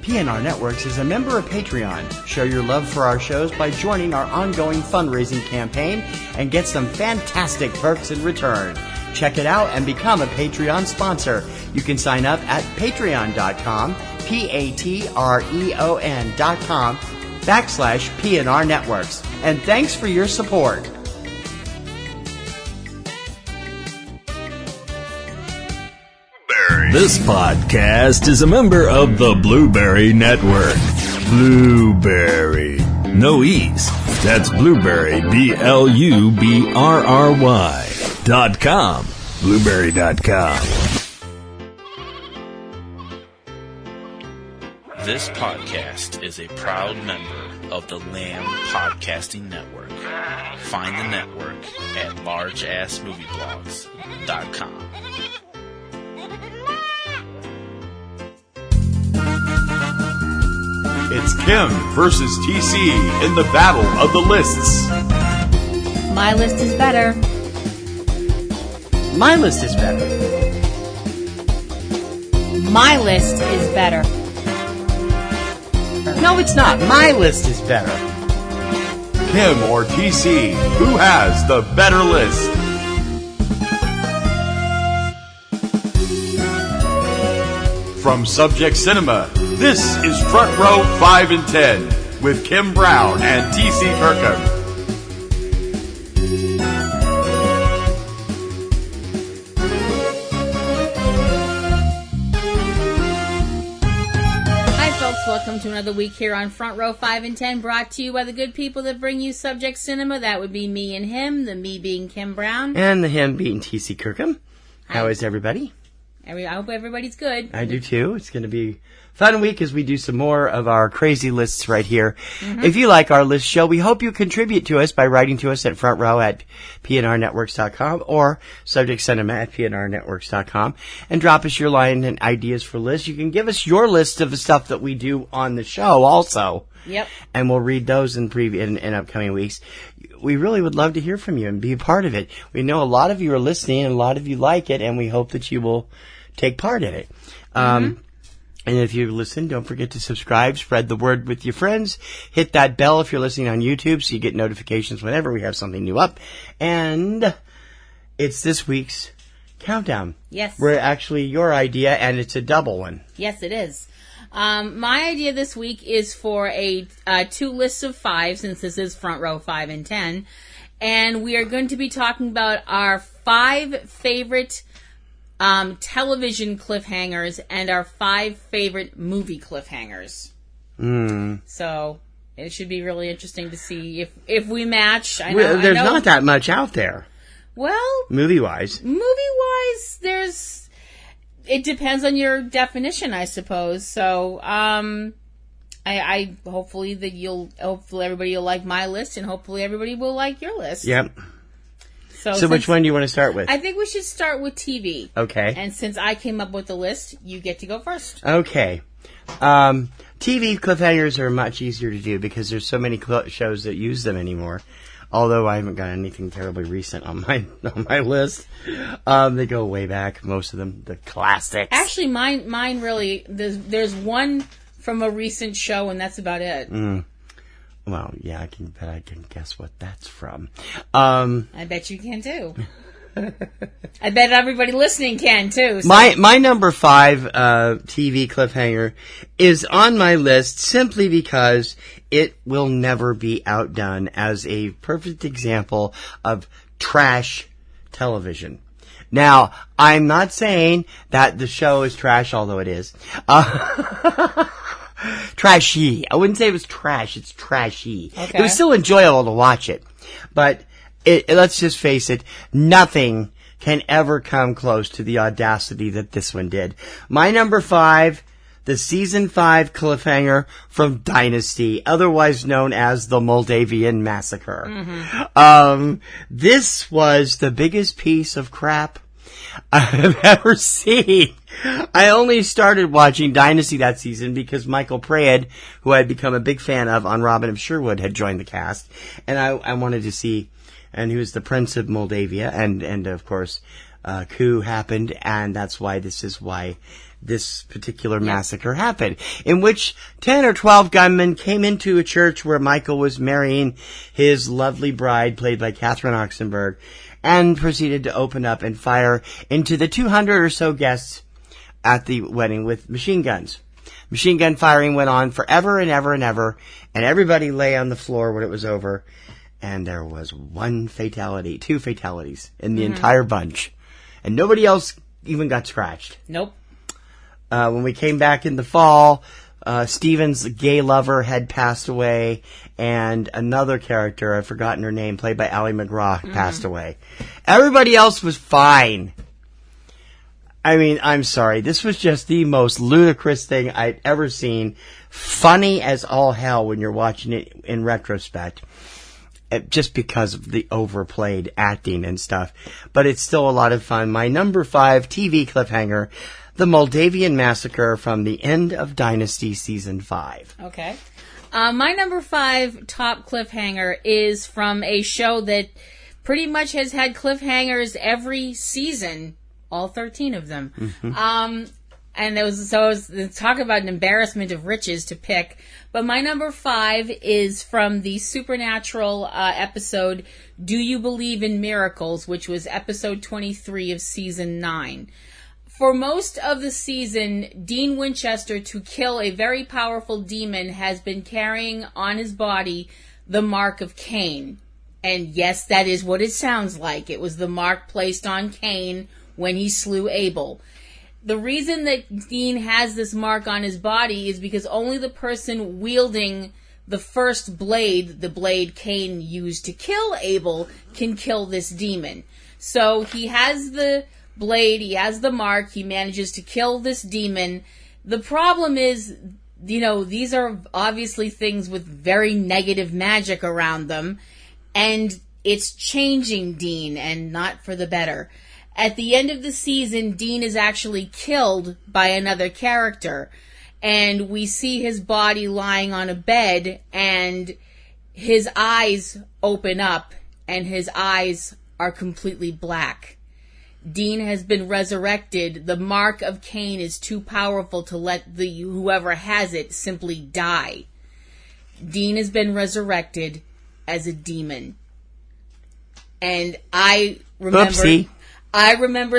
PNR Networks is a member of Patreon. Show your love for our shows by joining our ongoing fundraising campaign and get some fantastic perks in return. Check it out and become a Patreon sponsor. You can sign up at patreon.com, patreon.com/PNR Networks. And thanks for your support. This podcast is a member of the Blueberry Network. Blueberry. No E's. That's Blueberry, BLUBRRY.com. Blueberry.com. This podcast is a proud member of the Lamb Podcasting Network. Find the network at largeassmovieblogs.com. It's Kim versus TC in the battle of the lists. My list is better. My list is better. My list is better. No, it's not. My list is better. Kim or TC, who has the better list? From Subject Cinema, this is Front Row 5 and 10 with Kim Brown and TC Kirkham. Hi folks, welcome to another week here on Front Row 5 and 10, brought to you by the good people that bring you Subject Cinema. That would be me and him, the me being Kim Brown. And the him being TC Kirkham. How is everybody? I hope everybody's good. I do too. It's going to be a fun week as we do some more of our crazy lists right here. Mm-hmm. If you like our list show, we hope you contribute to us by writing to us at frontrow@PNRNetworks.com or subjectcinema@PNRNetworks.com and drop us your line and ideas for lists. You can give us your list of the stuff that we do on the show also. Yep. And we'll read those in upcoming weeks. We really would love to hear from you and be a part of it. We know a lot of you are listening and a lot of you like it, and we hope that you will take part in it. And if you listen, don't forget to subscribe, spread the word with your friends, hit that bell if you're listening on YouTube so you get notifications whenever we have something new up. And it's this week's countdown. Yes. We're actually your idea, and it's a double one. Yes, it is. My idea this week is for a 2 lists of 5, since this is Front Row 5 and 10. And we are going to be talking about our 5 favorite television cliffhangers and our 5 favorite movie cliffhangers. So it should be really interesting to see if we match. There's not that much out there. Well, movie-wise, it depends on your definition, I suppose. So, I hopefully everybody will like my list, and hopefully everybody will like your list. Yep. So which one do you want to start with? I think we should start with TV. Okay. And since I came up with the list, you get to go first. Okay. TV cliffhangers are much easier to do because there's so many shows that use them anymore. Although I haven't got anything terribly recent on my list. They go way back, most of them, the classics. Actually, mine really, there's one from a recent show, and that's about it. Well, yeah, I can guess what that's from. I bet you can too. I bet everybody listening can too. So. My number 5 TV cliffhanger is on my list simply because it will never be outdone as a perfect example of trash television. Now, I'm not saying that the show is trash, although it is. Trashy. I wouldn't say it was trash. It's trashy. Okay. It was still enjoyable to watch it. But let's just face it, nothing can ever come close to the audacity that this one did. My number 5, the season 5 cliffhanger from Dynasty, otherwise known as the Moldavian Massacre. Mm-hmm. This was the biggest piece of crap I've ever seen. I only started watching Dynasty that season because Michael Praed, who I'd become a big fan of on Robin of Sherwood, had joined the cast, and I wanted to see, and he was the Prince of Moldavia, and of course, coup happened, and that's why this particular massacre happened, in which 10 or 12 gunmen came into a church where Michael was marrying his lovely bride, played by Catherine Oxenberg, and proceeded to open up and fire into the 200 or so guests at the wedding with machine guns. Machine gun firing went on forever and ever and ever, and everybody lay on the floor when it was over, and there was two fatalities in the entire bunch, and nobody else even got scratched. Nope. When we came back in the fall, Steven's gay lover had passed away, and another character, I've forgotten her name, played by Ally McGraw, passed away. Everybody else was fine. I mean, I'm sorry. This was just the most ludicrous thing I'd ever seen. Funny as all hell when you're watching it in retrospect, just because of the overplayed acting and stuff. But it's still a lot of fun. My number 5 TV cliffhanger, The Moldavian Massacre from the end of Dynasty Season 5. Okay. My number 5 top cliffhanger is from a show that pretty much has had cliffhangers every season, all 13 of them. And talk about an embarrassment of riches to pick. But my number 5 is from the supernatural episode, Do You Believe in Miracles, which was episode 23 of season 9. For most of the season, Dean Winchester, to kill a very powerful demon, has been carrying on his body the mark of Cain. And yes, that is what it sounds like. It was the mark placed on Cain when he slew Abel. The reason that Dean has this mark on his body is because only the person wielding the first blade, the blade Cain used to kill Abel, can kill this demon. So he has the blade, he has the mark, he manages to kill this demon. The problem is, these are obviously things with very negative magic around them, and it's changing Dean, and not for the better. At the end of the season, Dean is actually killed by another character, and we see his body lying on a bed, and his eyes open up, and his eyes are completely black. Dean has been resurrected. The mark of Cain is too powerful to let whoever has it simply die. Dean has been resurrected as a demon. And I remember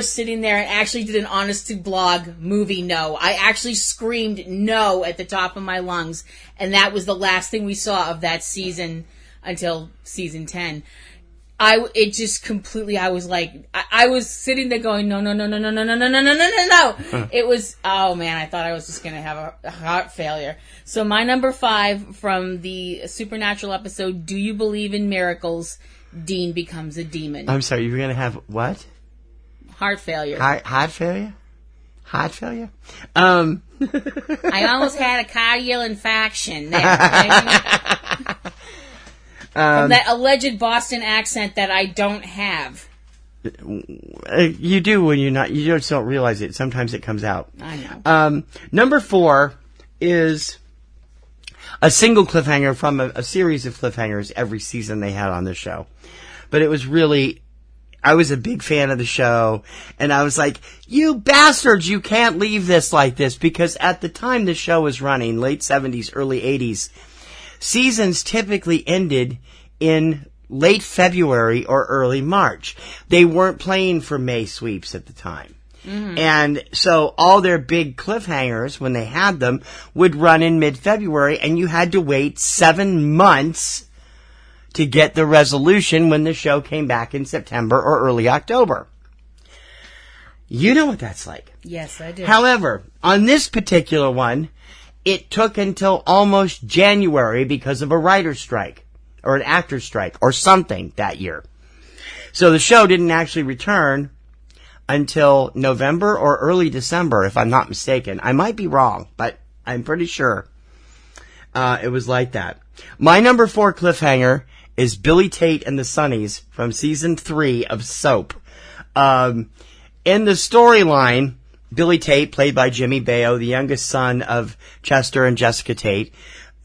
sitting there and actually did an honest to blog movie no. I actually screamed no at the top of my lungs, and that was the last thing we saw of that season until season 10. I was sitting there going, no. It was, oh man, I thought I was just going to have a heart failure. So my number 5 from the supernatural episode, Do You Believe in Miracles? Dean becomes a demon. I'm sorry, you were going to have what? Heart failure. Heart failure? Heart failure? I almost had a cardiac infarction there. From that alleged Boston accent that I don't have. You do when you're not. You just don't realize it. Sometimes it comes out. I know. Number 4 is a single cliffhanger from a series of cliffhangers every season they had on the show. But it was really, I was a big fan of the show, and I was like, you bastards, you can't leave this like this, because at the time the show was running, late 70s, early 80s, seasons typically ended in late February or early March. They weren't playing for May sweeps at the time. Mm-hmm. And so all their big cliffhangers, when they had them, would run in mid-February, and you had to wait 7 months to get the resolution when the show came back in September or early October. You know what that's like. Yes, I do. However, on this particular one, it took until almost January because of a writer's strike or an actor's strike or something that year. So the show didn't actually return until November or early December, if I'm not mistaken. I might be wrong, but I'm pretty sure it was like that. My number 4 cliffhanger is Billy Tate and the Sunnies from season 3 of Soap. In the storyline, Billy Tate, played by Jimmy Baio, the youngest son of Chester and Jessica Tate,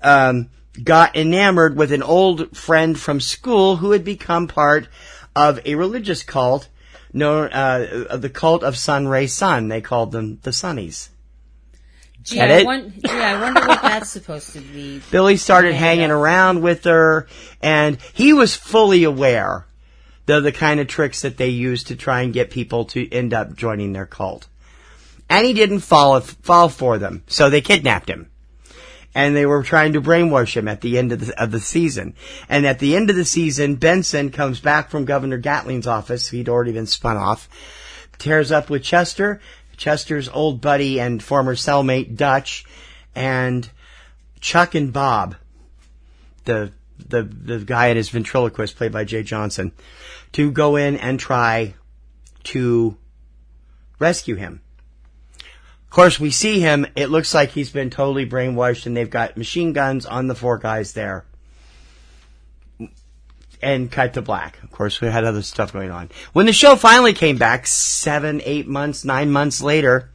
got enamored with an old friend from school who had become part of a religious cult the cult of Sun Ray Sun. They called them the Sunnies. Gee, I wonder what that's supposed to be. Billy started hanging around with her, and he was fully aware of the kind of tricks that they used to try and get people to end up joining their cult. And he didn't fall for them, so they kidnapped him. And they were trying to brainwash him at the end of the season. And at the end of the season, Benson comes back from Governor Gatling's office. He'd already been spun off. Tears up with Chester. Chester's old buddy and former cellmate, Dutch, and Chuck and Bob, the guy and his ventriloquist, played by Jay Johnson, to go in and try to rescue him. Of course, we see him. It looks like he's been totally brainwashed, and they've got machine guns on the 4 guys there. And cut to black. Of course, we had other stuff going on. When the show finally came back, 7, 8 months, 9 months later,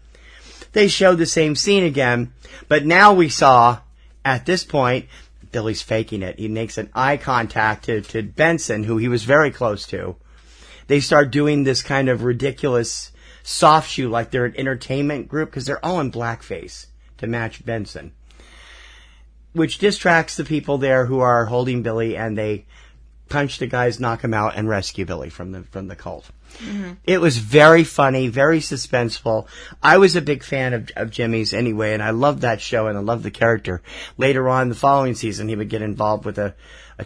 they showed the same scene again. But now we saw, at this point, Billy's faking it. He makes an eye contact to Benson, who he was very close to. They start doing this kind of ridiculous soft shoe, like they're an entertainment group, because they're all in blackface to match Benson. Which distracts the people there who are holding Billy, and they punch the guys, knock him out, and rescue Billy from the cult. Mm-hmm. It was very funny, very suspenseful. I was a big fan of Jimmy's anyway, and I loved that show, and I loved the character. Later on, the following season, he would get involved with a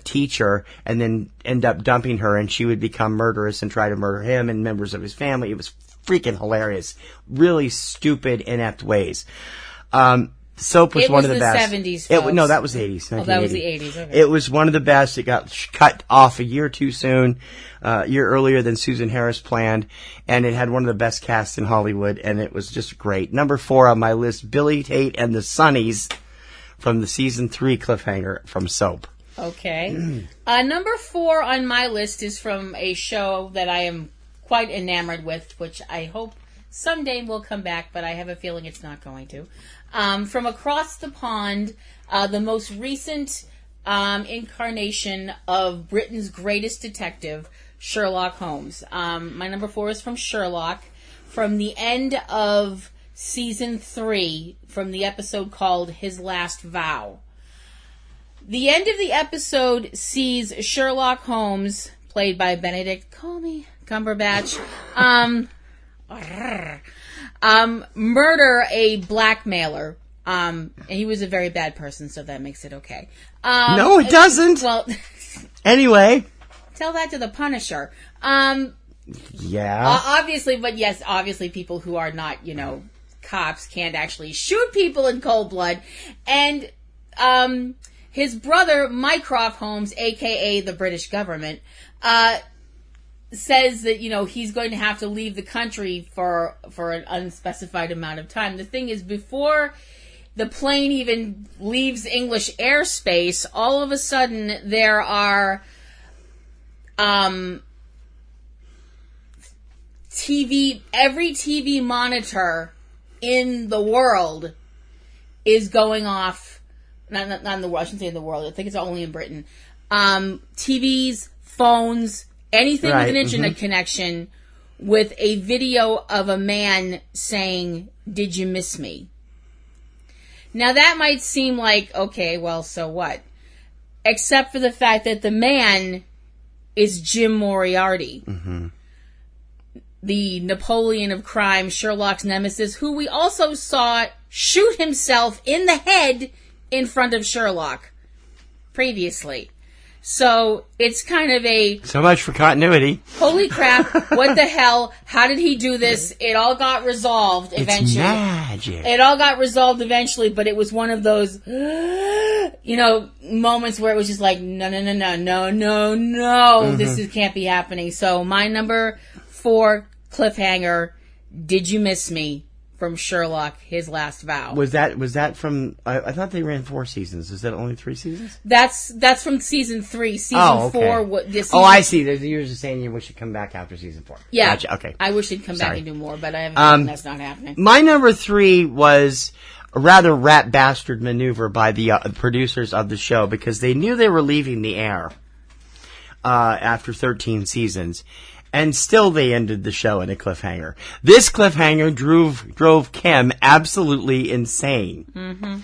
teacher, and then end up dumping her, and she would become murderous and try to murder him and members of his family. It was freaking hilarious. Really stupid, inept ways. Soap was one of the best. It was the 70s, No, that was the 80s. Oh, that was the 80s, okay. It was one of the best. It got cut off a year too soon, a year earlier than Susan Harris planned, and it had one of the best casts in Hollywood, and it was just great. Number 4 on my list, Billy Tate and the Sunnies from the season 3 cliffhanger from Soap. Okay. Number 4 on my list is from a show that I am quite enamored with, which I hope someday will come back, but I have a feeling it's not going to. From across the pond, the most recent incarnation of Britain's greatest detective, Sherlock Holmes. My number 4 is from Sherlock, from the end of season 3, from the episode called His Last Vow. The end of the episode sees Sherlock Holmes, played by Benedict Cumberbatch, murder a blackmailer. And he was a very bad person, so that makes it okay. No, it doesn't. Well, anyway. Tell that to the Punisher. Yeah. Obviously, but yes, obviously people who are not, cops can't actually shoot people in cold blood. And, his brother, Mycroft Holmes, aka the British government, says that, he's going to have to leave the country for an unspecified amount of time. The thing is, before the plane even leaves English airspace, all of a sudden there are every TV monitor in the world is going off. Not in the world. I shouldn't say in the world. I think it's only in Britain. TVs, phones, anything with an internet connection with a video of a man saying, "Did you miss me?" Now that might seem like, okay, well, so what? Except for the fact that the man is Jim Moriarty. Mm-hmm. The Napoleon of crime, Sherlock's nemesis, who we also saw shoot himself in the head in front of Sherlock previously. So it's kind of so much for continuity. Holy crap, what the hell? How did he do this? It all got resolved eventually. It's magic. It all got resolved eventually, but it was one of those, moments where it was just like, no, this can't be happening. So my number 4 cliffhanger, Did You Miss Me? From Sherlock, His Last Vow. Was that from? I thought they ran 4 seasons. Is that only 3 seasons? That's from season 3. Season 4. I see. You're just saying you wish it'd come back after season 4. Yeah. Gotcha. Okay. I wish it'd come back and do more, but I have a feeling that's not happening. My number 3 was a rather rat bastard maneuver by the producers of the show, because they knew they were leaving the air after 13 seasons. And still they ended the show in a cliffhanger. This cliffhanger drove Kim absolutely insane. Mm-hmm.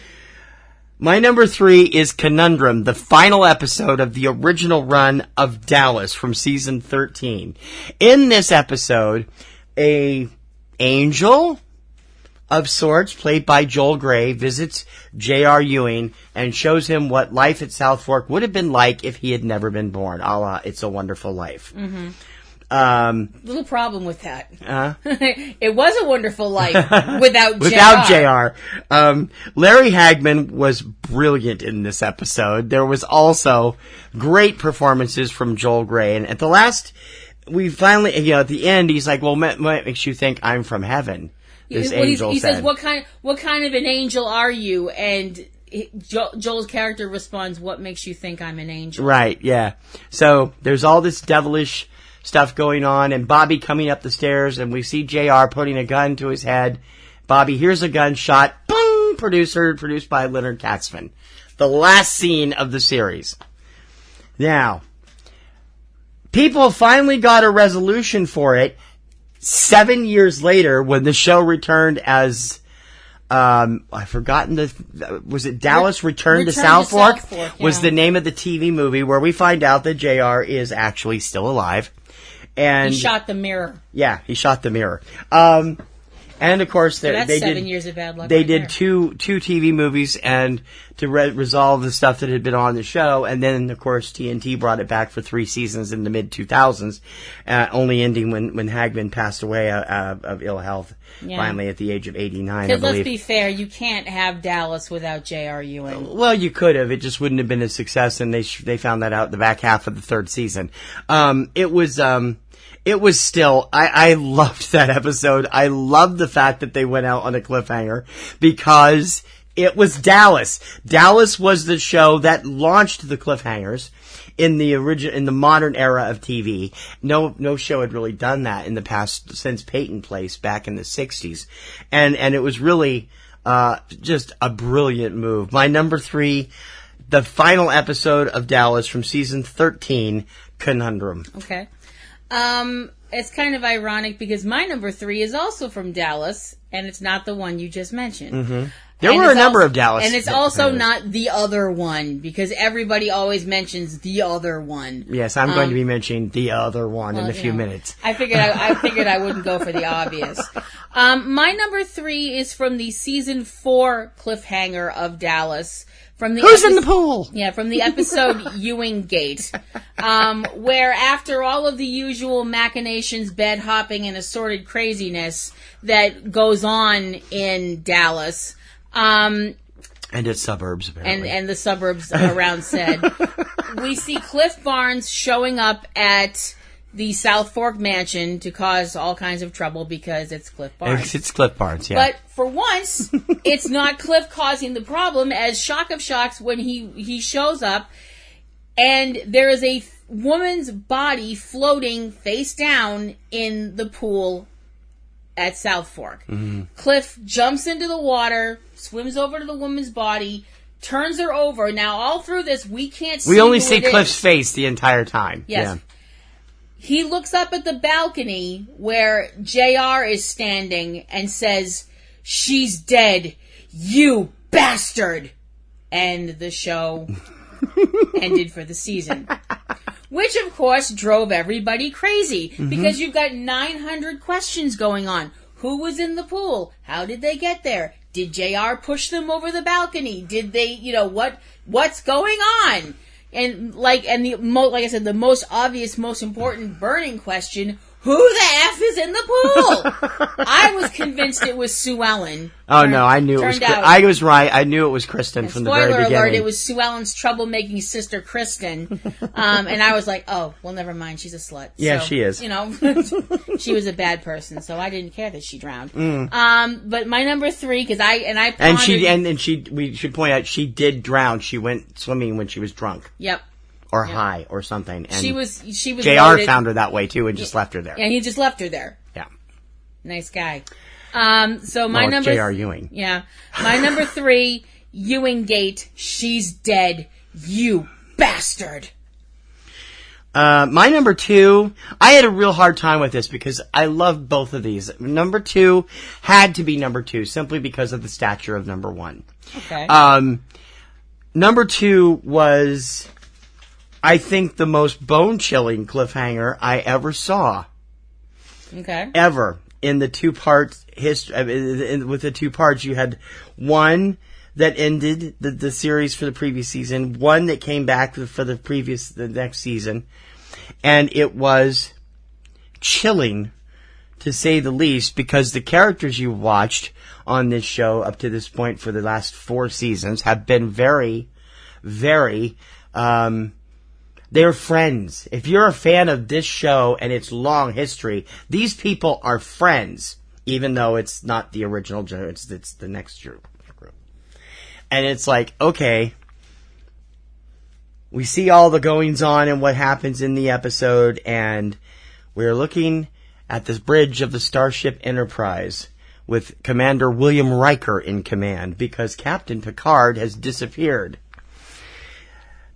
My number 3 is Conundrum, the final episode of the original run of Dallas from season 13. In this episode, a angel of sorts, played by Joel Grey, visits J.R. Ewing and shows him what life at South Fork would have been like if he had never been born, a la It's a Wonderful Life. Mm-hmm. Little problem with that. It was a wonderful life without JR. Larry Hagman was brilliant in this episode. There was also great performances from Joel Grey. And at the last, we finally, at the end, he's like, well, what makes you think I'm from heaven? This angel he said. says, what kind of an angel are you? And Joel's character responds, what makes you think I'm an angel? Right, yeah. So there's all this devilish stuff going on, and Bobby coming up the stairs, and we see JR putting a gun to his head. Bobby hears a gunshot. Boom! Produced by Leonard Katzman. The last scene of the series. Now, people finally got a resolution for it 7 years later when the show returned as I've forgotten was it Dallas Return to South Fork? Was the name of the TV movie where we find out that JR is actually still alive. And he shot the mirror. Yeah, he shot the mirror. And of course, so that's 7 years of bad luck. They did two TV movies and to resolve the stuff that had been on the show, and then of course TNT brought it back for 3 seasons in the mid 2000s, only ending when Hagman passed away of ill health. Yeah. Finally, at the age of 89. Because let's be fair, you can't have Dallas without J.R. Ewing. Well, you could have. It just wouldn't have been a success, and they found that out the back half of the 3rd season. It was still, I loved that episode. I loved the fact that they went out on a cliffhanger because it was Dallas. Dallas was the show that launched the cliffhangers in the modern era of TV. No show had really done that in the past since Peyton Place back in the 60s. And it was really, just a brilliant move. My number 3, the final episode of Dallas from season 13, Conundrum. Okay. It's kind of ironic because my number 3 is also from Dallas, and it's not the one you just mentioned. Mm-hmm. There were a number of Dallas. And it's also not the other one, because everybody always mentions the other one. Yes, I'm going to be mentioning the other one in a few minutes. I figured I wouldn't go for the obvious. My number 3 is from the season 4 cliffhanger of Dallas. Who's in the pool? Yeah, from the episode Ewing Gate, where after all of the usual machinations, bed hopping, and assorted craziness that goes on in Dallas, and its suburbs, apparently. And the suburbs around said, we see Cliff Barnes showing up at the South Fork mansion to cause all kinds of trouble because it's Cliff Barnes. It's Cliff Barnes, yeah. But for once, it's not Cliff causing the problem, as shock of shocks when he shows up and there is a woman's body floating face down in the pool at South Fork. Mm-hmm. Cliff jumps into the water, swims over to the woman's body, turns her over. Now, all through this, we can't see. We only see Cliff's face the entire time. Yes. Yeah. He looks up at the balcony where JR is standing and says, "She's dead, you bastard!" And the show ended for the season. Which, of course, drove everybody crazy. Mm-hmm. Because you've got 900 questions going on. Who was in the pool? How did they get there? Did JR push them over the balcony? Did they, what's going on? And like I said, the most obvious, most important burning question: who the F is in the pool? I was convinced it was Sue Ellen. Oh, no, I knew it was I was right. I knew it was Kristen from the very beginning. Spoiler alert, it was Sue Ellen's troublemaking sister, Kristen. And I was like, oh, well, never mind. She's a slut. Yeah, so, she is. She was a bad person, so I didn't care that she drowned. But my number 3, because I pondered... we should point out, she did drown. She went swimming when she was drunk. Yep. Or high, or something. And she was JR loaded. Found her that way, too, and just left her there. Yeah, he just left her there. Yeah. Nice guy. So my number... J.R. Ewing. Yeah. My number 3, Ewing Gate, she's dead, you bastard. My number 2, I had a real hard time with this because I love both of these. Number 2 had to be number 2 simply because of the stature of number 1. Okay. Number 2 was, I think, the most bone-chilling cliffhanger I ever saw. Okay. Ever. In the 2-part history, with the 2 parts, you had one that ended the series for the previous season, one that came back for the next season, and it was chilling, to say the least, because the characters you watched on this show up to this point for the last 4 seasons have been very, very, they're friends. If you're a fan of this show and its long history, these people are friends, even though it's not the original, it's the next group. And it's like, okay, we see all the goings on and what happens in the episode, and we're looking at this bridge of the Starship Enterprise with Commander William Riker in command because Captain Picard has disappeared.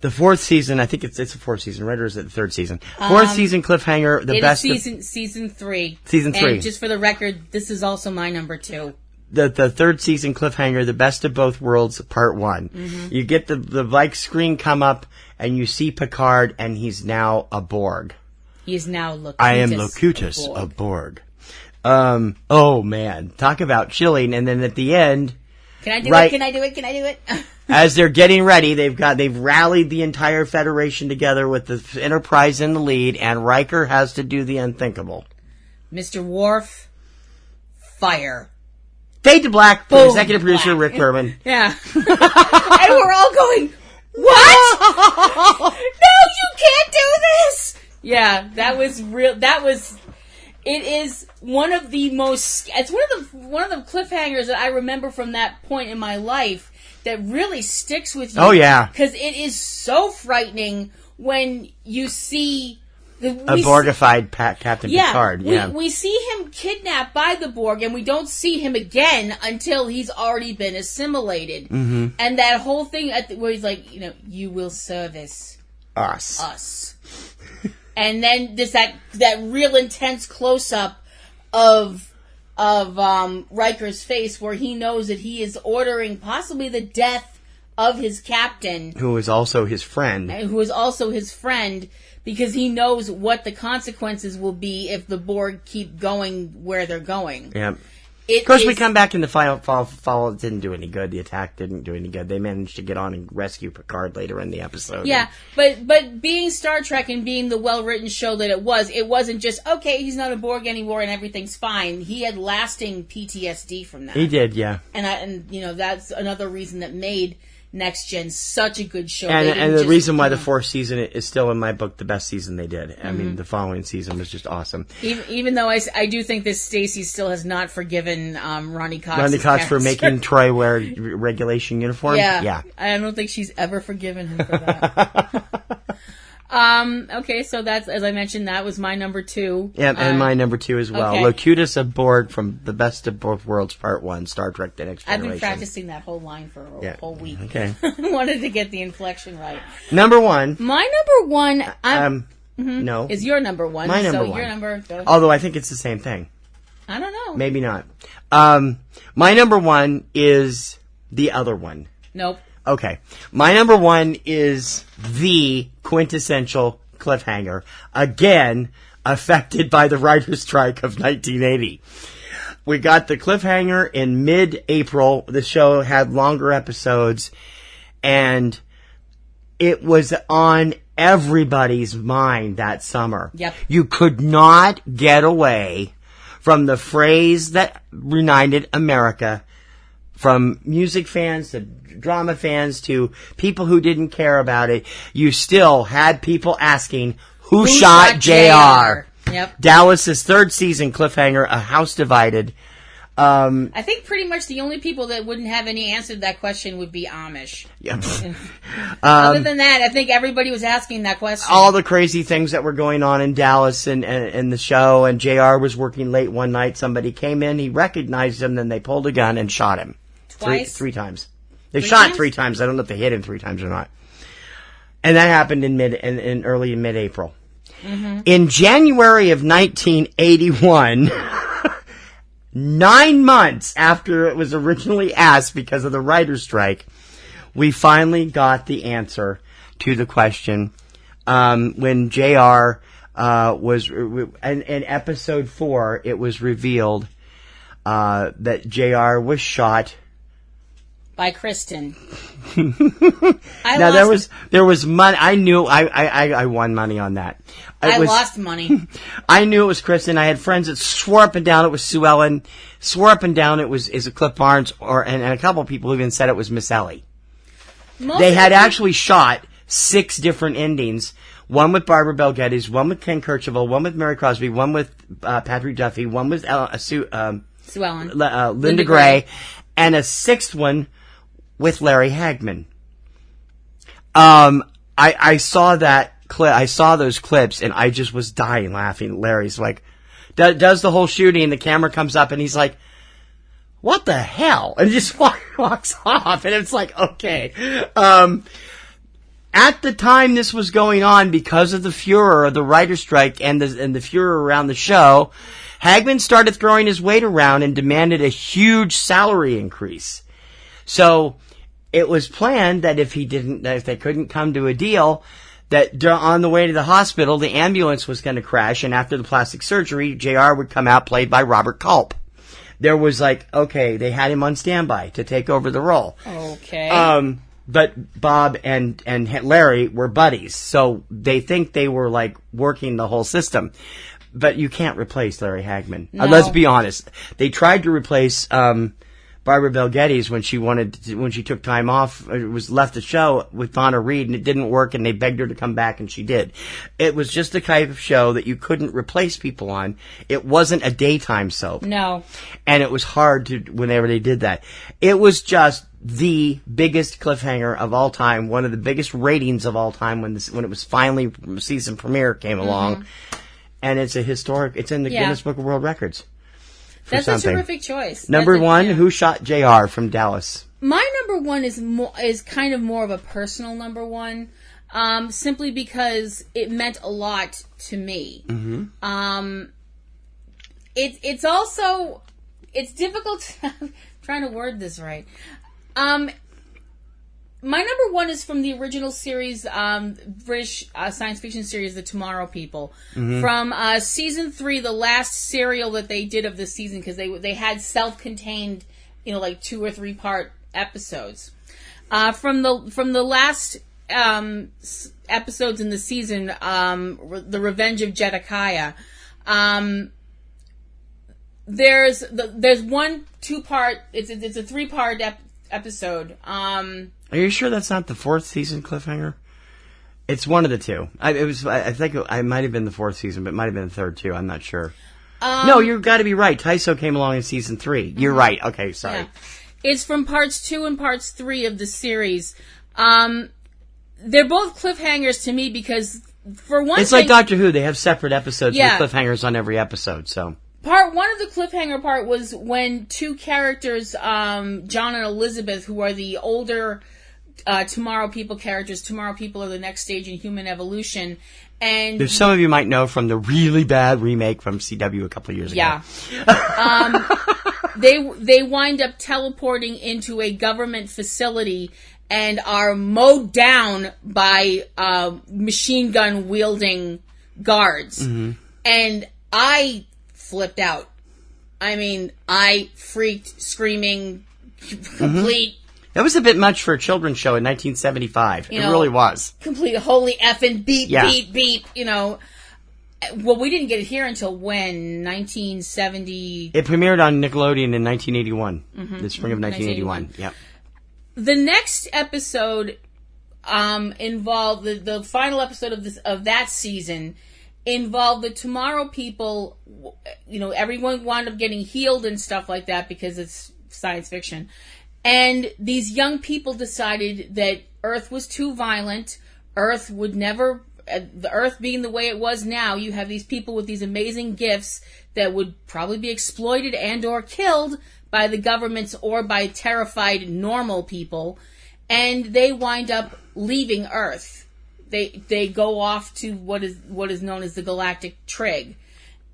The 4th season, I think it's the 4th season, right? Or is it the 3rd season? 4th season cliffhanger, the best. Season 3. Season 3. And just for the record, this is also my number 2. The 3rd season cliffhanger, the best of both worlds, part 1. Mm-hmm. You get the like screen come up, and you see Picard, and he's now a Borg. He's now Locutus. I am Locutus of Borg. Oh man, talk about chilling! And then at the end, can I do it? Can I do it? Can I do it? As they're getting ready, they've rallied the entire Federation together with the Enterprise in the lead, and Riker has to do the unthinkable. Mr. Worf, fire. Fade to black. Boom, Executive producer Rick Berman. Yeah, and we're all going, what? No, you can't do this. Yeah, that was real. It is one of the most. It's one of the cliffhangers that I remember from that point in my life that really sticks with you. Oh yeah, because it is so frightening when you see a Borgified Captain Picard. We see him kidnapped by the Borg, and we don't see him again until he's already been assimilated. Mm-hmm. And that whole thing where he's like, you will service us. And then there's that real intense close up of Riker's face where he knows that he is ordering possibly the death of his captain, who is also his friend. Because he knows what the consequences will be if the Borg keep going where they're going. Yeah. Of course, we come back in the final fall. It didn't do any good. The attack didn't do any good. They managed to get on and rescue Picard later in the episode. Yeah, but being Star Trek and being the well-written show that it wasn't just, okay, he's not a Borg anymore and everything's fine. He had lasting PTSD from that. He did, yeah. And that's another reason that made Next Gen such a good show. And the reason why the 4th season is still in my book the best season they did. I mean, the following season was just awesome. Even though I do think that Stacey still has not forgiven Ronnie Cox. Ronnie Cox for making Troy wear regulation uniform. Yeah. I don't think she's ever forgiven him for that. Okay, so that's, as I mentioned, that was my number 2. Yeah, and my number 2 as well. Okay. Locutus of Borg from The Best of Both Worlds, Part 1, Star Trek The Next Generation. I've been practicing that whole line for a whole week. Okay. I wanted to get the inflection right. Number 1. My number 1, no. is your number 1. My number 1. So your number, go ahead. Although I think it's the same thing. I don't know. Maybe not. My number 1 is the other one. Nope. Okay. My number 1 is the quintessential cliffhanger. Again, affected by the writer's strike of 1980. We got the cliffhanger in mid-April. The show had longer episodes, and it was on everybody's mind that summer. Yep. You could not get away from the phrase that united America, from music fans to drama fans to people who didn't care about it. You still had people asking, who shot JR? Yep. Dallas's 3rd season cliffhanger, A House Divided. I think pretty much the only people that wouldn't have any answer to that question would be Amish. Yep. Other than that, I think everybody was asking that question. All the crazy things that were going on in Dallas and the show, and JR was working late one night. Somebody came in, he recognized him, then they pulled a gun and shot him. Twice? Three times. They shot 3 times. I don't know if they hit him 3 times or not. And that happened in early mid-April. In January of 1981, 9 months after it was originally asked because of the writer's strike, we finally got the answer to the question. When JR was in episode 4, it was revealed that JR was shot by Kristen. Now there was money. I knew I won money on that. I lost money. I knew it was Kristen. I had friends that swore up and down it was Sue Ellen. Swore up and down it was Cliff Barnes, and a couple of people even said it was Miss Ellie. They had actually shot 6 different endings. One with Barbara Bel Geddes, one with Ken Kercheval, one with Mary Crosby, one with Patrick Duffy, one with Sue Ellen, Linda Gray, and a 6th one with Larry Hagman. I saw that clip. I saw those clips, and I just was dying laughing. Larry's like, does the whole shooting, and the camera comes up, and he's like, "What the hell?" And just walks off, and it's like, okay. At the time this was going on, because of the furor of the writer's strike and the furor around the show, Hagman started throwing his weight around and demanded a huge salary increase. So it was planned that if they couldn't come to a deal, that on the way to the hospital, the ambulance was going to crash, and after the plastic surgery, JR would come out, played by Robert Culp. There was okay, they had him on standby to take over the role. Okay. But Bob and Larry were buddies, so they think they were working the whole system. But you can't replace Larry Hagman. No. Let's be honest. They tried to replace Barbara Bel Geddes when she took time off, left the show with Donna Reed, and it didn't work, and they begged her to come back, and she did. It was just the type of show that you couldn't replace people on. It wasn't a daytime soap. No. And it was hard whenever they did that. It was just the biggest cliffhanger of all time, one of the biggest ratings of all time when it was finally season premiere came along. And it's it's in the Guinness Book of World Records. That's a terrific choice. Number 1, who shot JR from Dallas? My number 1 is kind of more of a personal number 1, simply because it meant a lot to me. Mm-hmm. It's difficult. I'm trying to word this right. My number 1 is from the original series, British science fiction series, The Tomorrow People. Mm-hmm. From season 3, the last serial that they did of the season, because they had self-contained, 2 or 3 part episodes. From the last episodes in the season, The Revenge of Jedekiah. There's 1 2-part. It's a 3-part episode. Are you sure that's not the 4th season cliffhanger? It's one of the 2. I think it might have been the 4th season, but it might have been the 3rd too. I'm not sure. No, you've got to be right. Tyso came along in season 3. You're right. Okay, sorry. Yeah. It's from parts 2 and parts 3 of the series. They're both cliffhangers to me because, for one, it's like Doctor Who. They have separate episodes with cliffhangers on every episode. So. Part 1 of the cliffhanger part was when 2 characters, John and Elizabeth, who are the older Tomorrow People characters. Tomorrow People are the next stage in human evolution. And there's some of you might know from the really bad remake from CW a couple of years ago. Yeah. They wind up teleporting into a government facility and are mowed down by machine gun wielding guards. Mm-hmm. And I flipped out. I mean, I freaked, screaming, complete. That was a bit much for a children's show in 1975. It really was. Complete holy effing beep, beep, beep, Well, we didn't get it here until when? 1970? It premiered on Nickelodeon in 1981. Mm-hmm. The spring of 1981. Yeah. The next episode involved, the final episode of that season involved the Tomorrow People. Everyone wound up getting healed and stuff like that because it's science fiction. And these young people decided that Earth was too violent. Earth would never, the Earth being the way it was now, you have these people with these amazing gifts that would probably be exploited and or killed by the governments or by terrified normal people. And they wind up leaving Earth. they go off to what is known as the Galactic Trig.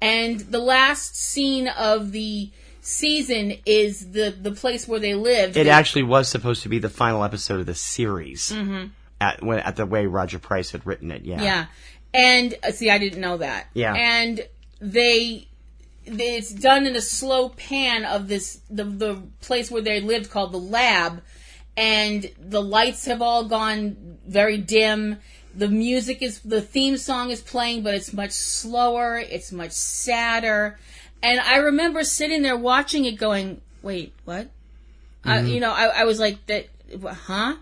And the last scene of the season is the place where they lived. It actually was supposed to be the final episode of the series. Mm-hmm. At the way Roger Price had written it, yeah. Yeah. And, see, I didn't know that. Yeah. And it's done in a slow pan of the place where they lived called the lab, and the lights have all gone very dim. The theme song is playing, but it's much slower, it's much sadder. And I remember sitting there watching it going, wait, what? Mm-hmm. I was like, huh?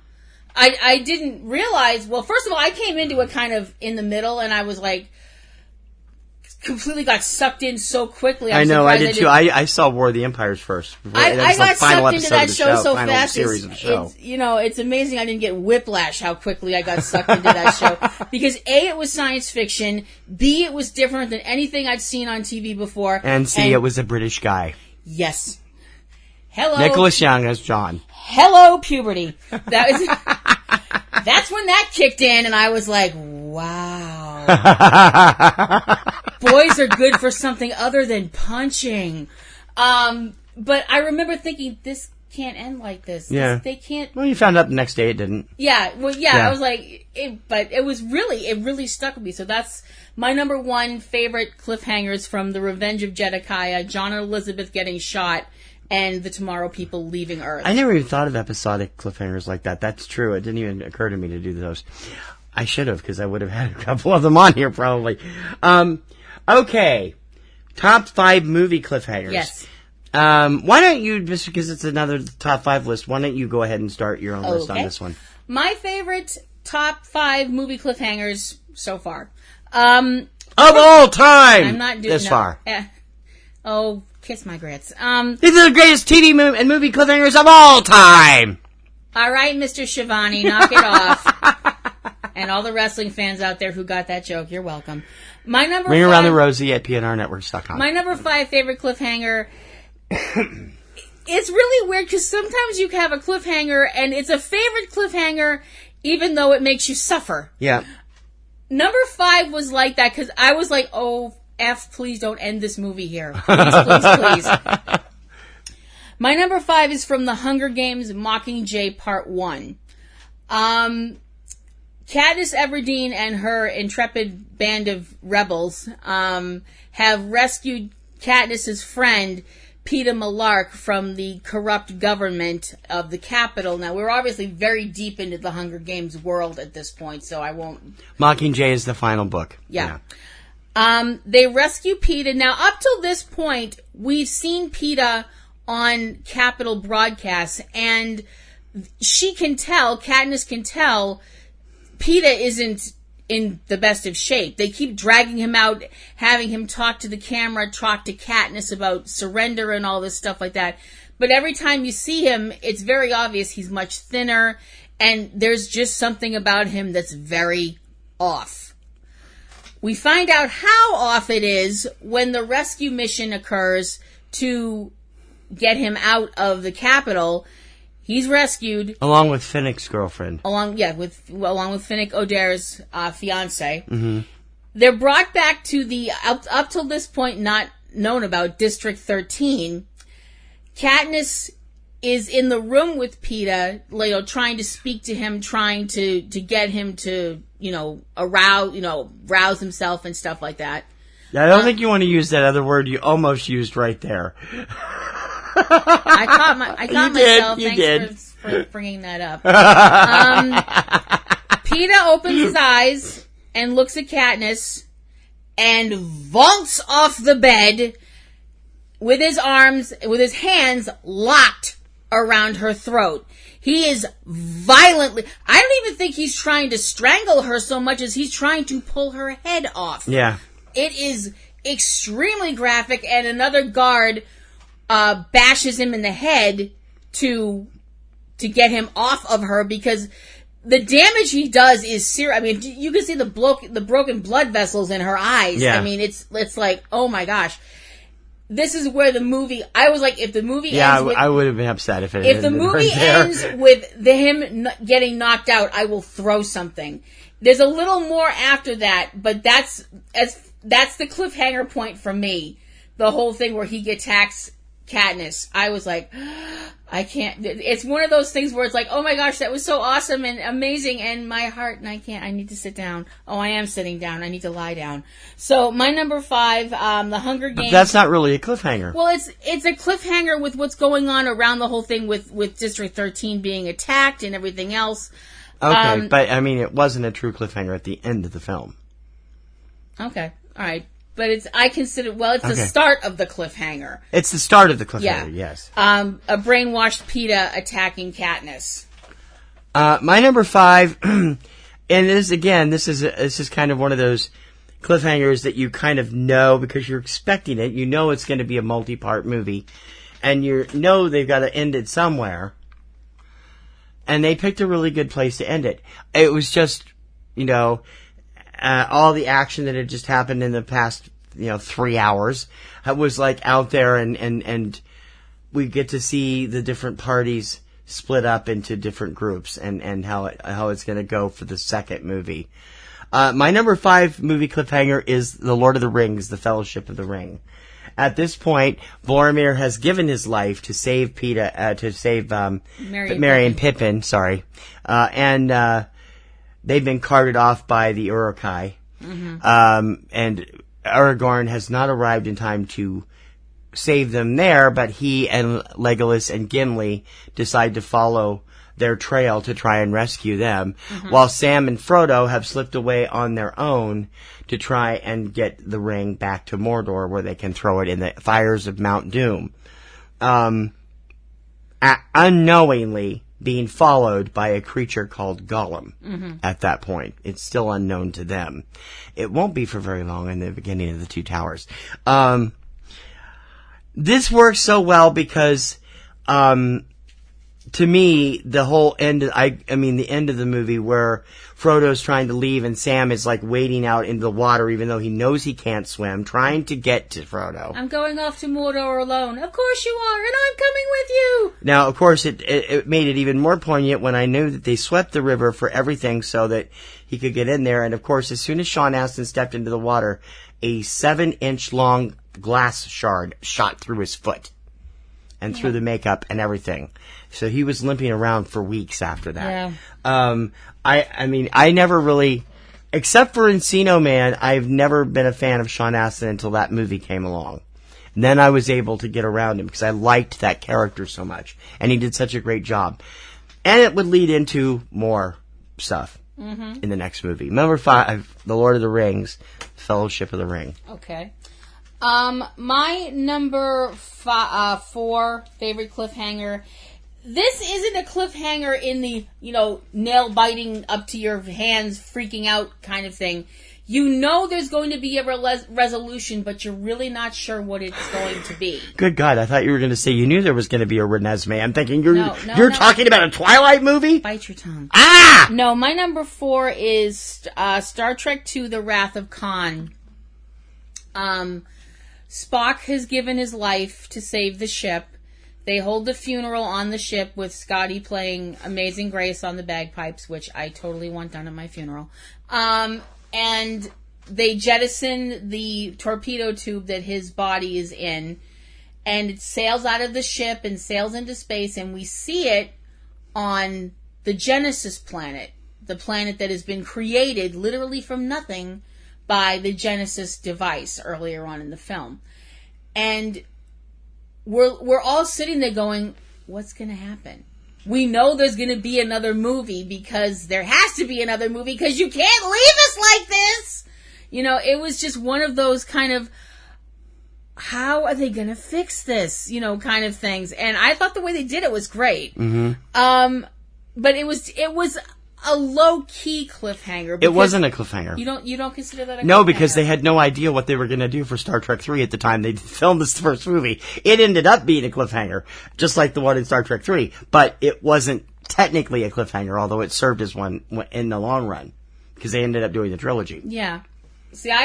I didn't realize, well, first of all, I came into it kind of in the middle, and I was like, completely got sucked in so quickly. I know, I did too. I saw War of the Empires first. I got sucked into that show so fast. Series of the show. It's amazing I didn't get whiplash how quickly I got sucked into that show. Because A, it was science fiction. B, it was different than anything I'd seen on TV before. And C, it was a British guy. Yes. Hello. Nicholas Young as John. Hello, puberty. That's when that kicked in, and I was like, wow. Boys are good for something other than punching. But I remember thinking, this can't end like this. Yeah. They can't. Well, you found out the next day it didn't. Yeah. Well, yeah. I was like, but it really stuck with me. So that's my number one favorite cliffhangers from The Revenge of Jedediah, John and Elizabeth getting shot, and the Tomorrow People leaving Earth. I never even thought of episodic cliffhangers like that. That's true. It didn't even occur to me to do those. I should have, because I would have had a couple of them on here probably. Okay. Top 5 movie cliffhangers. Yes. Why don't you, just because it's another top 5 list, why don't you go ahead and start your own list on this one? My favorite top 5 movie cliffhangers so far. Of all time! I'm not doing this far. Oh, kiss my grits. These are the greatest TV and movie cliffhangers of all time! All right, Mr. Shivani, knock it off. And all the wrestling fans out there who got that joke, you're welcome. My number Ring 5, around the Rosie at PNRNetworks.com. My number 5 favorite cliffhanger. It's really weird because sometimes you have a cliffhanger and it's a favorite cliffhanger even though it makes you suffer. Yeah. Number 5 was like that because I was like, oh, F, please don't end this movie here. Please. My number 5 is from The Hunger Games Mockingjay Part 1. Katniss Everdeen and her intrepid band of rebels have rescued Katniss's friend, Peeta Mellark, from the corrupt government of the Capitol. Now, we're obviously very deep into the Hunger Games world at this point, so I won't... Mockingjay is the final book. Yeah. They rescue Peeta. Now, up till this point, we've seen Peeta on Capitol broadcasts, and Katniss can tell, Peeta isn't in the best of shape. They keep dragging him out, having him talk to the camera, talk to Katniss about surrender and all this stuff like that. But every time you see him, it's very obvious he's much thinner, and there's just something about him that's very off. We find out how off it is when the rescue mission occurs to get him out of the Capitol. He's rescued along with Finnick's girlfriend. Along with Finnick Odair's fiance. Mm-hmm. They're brought back to the up till this point not known about District 13. Katniss is in the room with Peeta, trying to speak to him, trying to get him to rouse himself and stuff like that. Yeah, I don't think you want to use that other word you almost used right there. I caught myself. Thanks for bringing that up. Peeta opens his eyes and looks at Katniss and vaults off the bed with his hands locked around her throat. He is violently... I don't even think he's trying to strangle her so much as he's trying to pull her head off. Yeah. It is extremely graphic, and another guard bashes him in the head to get him off of her because the damage he does is serious. I mean, you can see the broken blood vessels in her eyes. Yeah. I mean, it's like, oh my gosh. This is where the movie... I was like, if the movie ends with... I would have been upset if it If the movie ends with him getting knocked out, I will throw something. There's a little more after that, but that's the cliffhanger point for me. The whole thing where he attacks Katniss. I was like, I can't. It's one of those things where it's like, oh my gosh, that was so awesome and amazing, and my heart, and I can't. I need to sit down. Oh, I am sitting down. I need to lie down. So my number 5, The Hunger Games. But that's not really a cliffhanger. Well, it's a cliffhanger with what's going on around the whole thing with District 13 being attacked and everything else. Okay, but I mean, it wasn't a true cliffhanger at the end of the film. Okay, all right. But it's the start of the cliffhanger. It's the start of the cliffhanger, yes. A brainwashed Peeta attacking Katniss. My number 5, and this is kind of one of those cliffhangers that you kind of know because you're expecting it. You know it's going to be a multi-part movie, and you know they've got to end it somewhere. And they picked a really good place to end it. It was just, all the action that had just happened in the past, 3 hours was like out there, and we get to see the different parties split up into different groups and how it's going to go for the second movie. My number 5 movie cliffhanger is The Lord of the Rings, The Fellowship of the Ring. At this point, Boromir has given his life to save Merry and Pippin, sorry. And they've been carted off by the Uruk-hai. Mm-hmm. And Aragorn has not arrived in time to save them there, but he and Legolas and Gimli decide to follow their trail to try and rescue them, while Sam and Frodo have slipped away on their own to try and get the ring back to Mordor where they can throw it in the fires of Mount Doom. Unknowingly being followed by a creature called Gollum at that point. It's still unknown to them. It won't be for very long in the beginning of the Two Towers. This works so well because, to me, the whole end, the end of the movie where Frodo's trying to leave and Sam is like wading out into the water even though he knows he can't swim, trying to get to Frodo. I'm going off to Mordor alone. Of course you are, and I'm coming with you. Now, of course, it made it even more poignant when I knew that they swept the river for everything so that he could get in there. And of course, as soon as Sean Astin stepped into the water, a 7-inch long glass shard shot through his foot. And through the makeup and everything. So he was limping around for weeks after that. Yeah. I never really, except for Encino Man, I've never been a fan of Sean Astin until that movie came along. And then I was able to get around him because I liked that character so much. And he did such a great job. And it would lead into more stuff in the next movie. Number 5, The Lord of the Rings, Fellowship of the Ring. Okay. My number 4 favorite cliffhanger. This isn't a cliffhanger in the, nail biting up to your hands, freaking out kind of thing. You know there's going to be a resolution, but you're really not sure what it's going to be. Good God, I thought you were going to say you knew there was going to be a Renesmee. I'm thinking you're talking about a Twilight movie? Bite your tongue. Ah! No, my number 4 is Star Trek II, The Wrath of Khan. Spock has given his life to save the ship. They hold the funeral on the ship with Scotty playing Amazing Grace on the bagpipes, which I totally want done at my funeral. And they jettison the torpedo tube that his body is in, and it sails out of the ship and sails into space, and we see it on the Genesis planet, the planet that has been created literally from nothing by the Genesis device earlier on in the film. And we're all sitting there going, what's going to happen? We know there's going to be another movie because there has to be another movie because you can't leave us like this. It was just one of those kind of, how are they going to fix this? Kind of things. And I thought the way they did it was great. Mm-hmm. But it was a low-key cliffhanger. It wasn't a cliffhanger. You don't consider that a cliffhanger? No, because they had no idea what they were going to do for Star Trek 3 at the time they filmed this first movie. It ended up being a cliffhanger, just like the one in Star Trek 3. But it wasn't technically a cliffhanger, although it served as one in the long run, because they ended up doing the trilogy. Yeah. See, I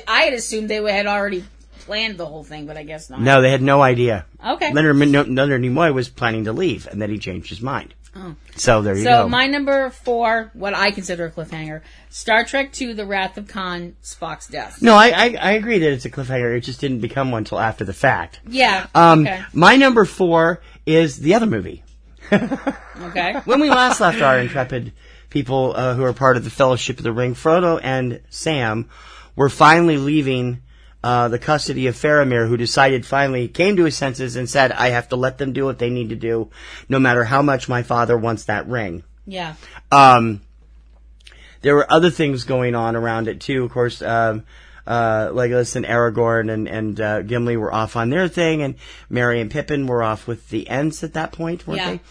had assumed they had already planned the whole thing, but I guess not. No, they had no idea. Okay. Leonard Nimoy was planning to leave, and then he changed his mind. Oh. So there you go. So my number 4, what I consider a cliffhanger, Star Trek II, The Wrath of Khan, Spock's death. No, I agree that it's a cliffhanger. It just didn't become one until after the fact. Yeah. Okay. My number 4 is the other movie. Okay. When we last left our intrepid people who are part of the Fellowship of the Ring, Frodo and Sam were finally leaving the custody of Faramir, who finally came to his senses and said, I have to let them do what they need to do, no matter how much my father wants that ring. Yeah. There were other things going on around it, too. Of course, Legolas and Aragorn and Gimli were off on their thing, and Merry and Pippin were off with the Ents at that point, weren't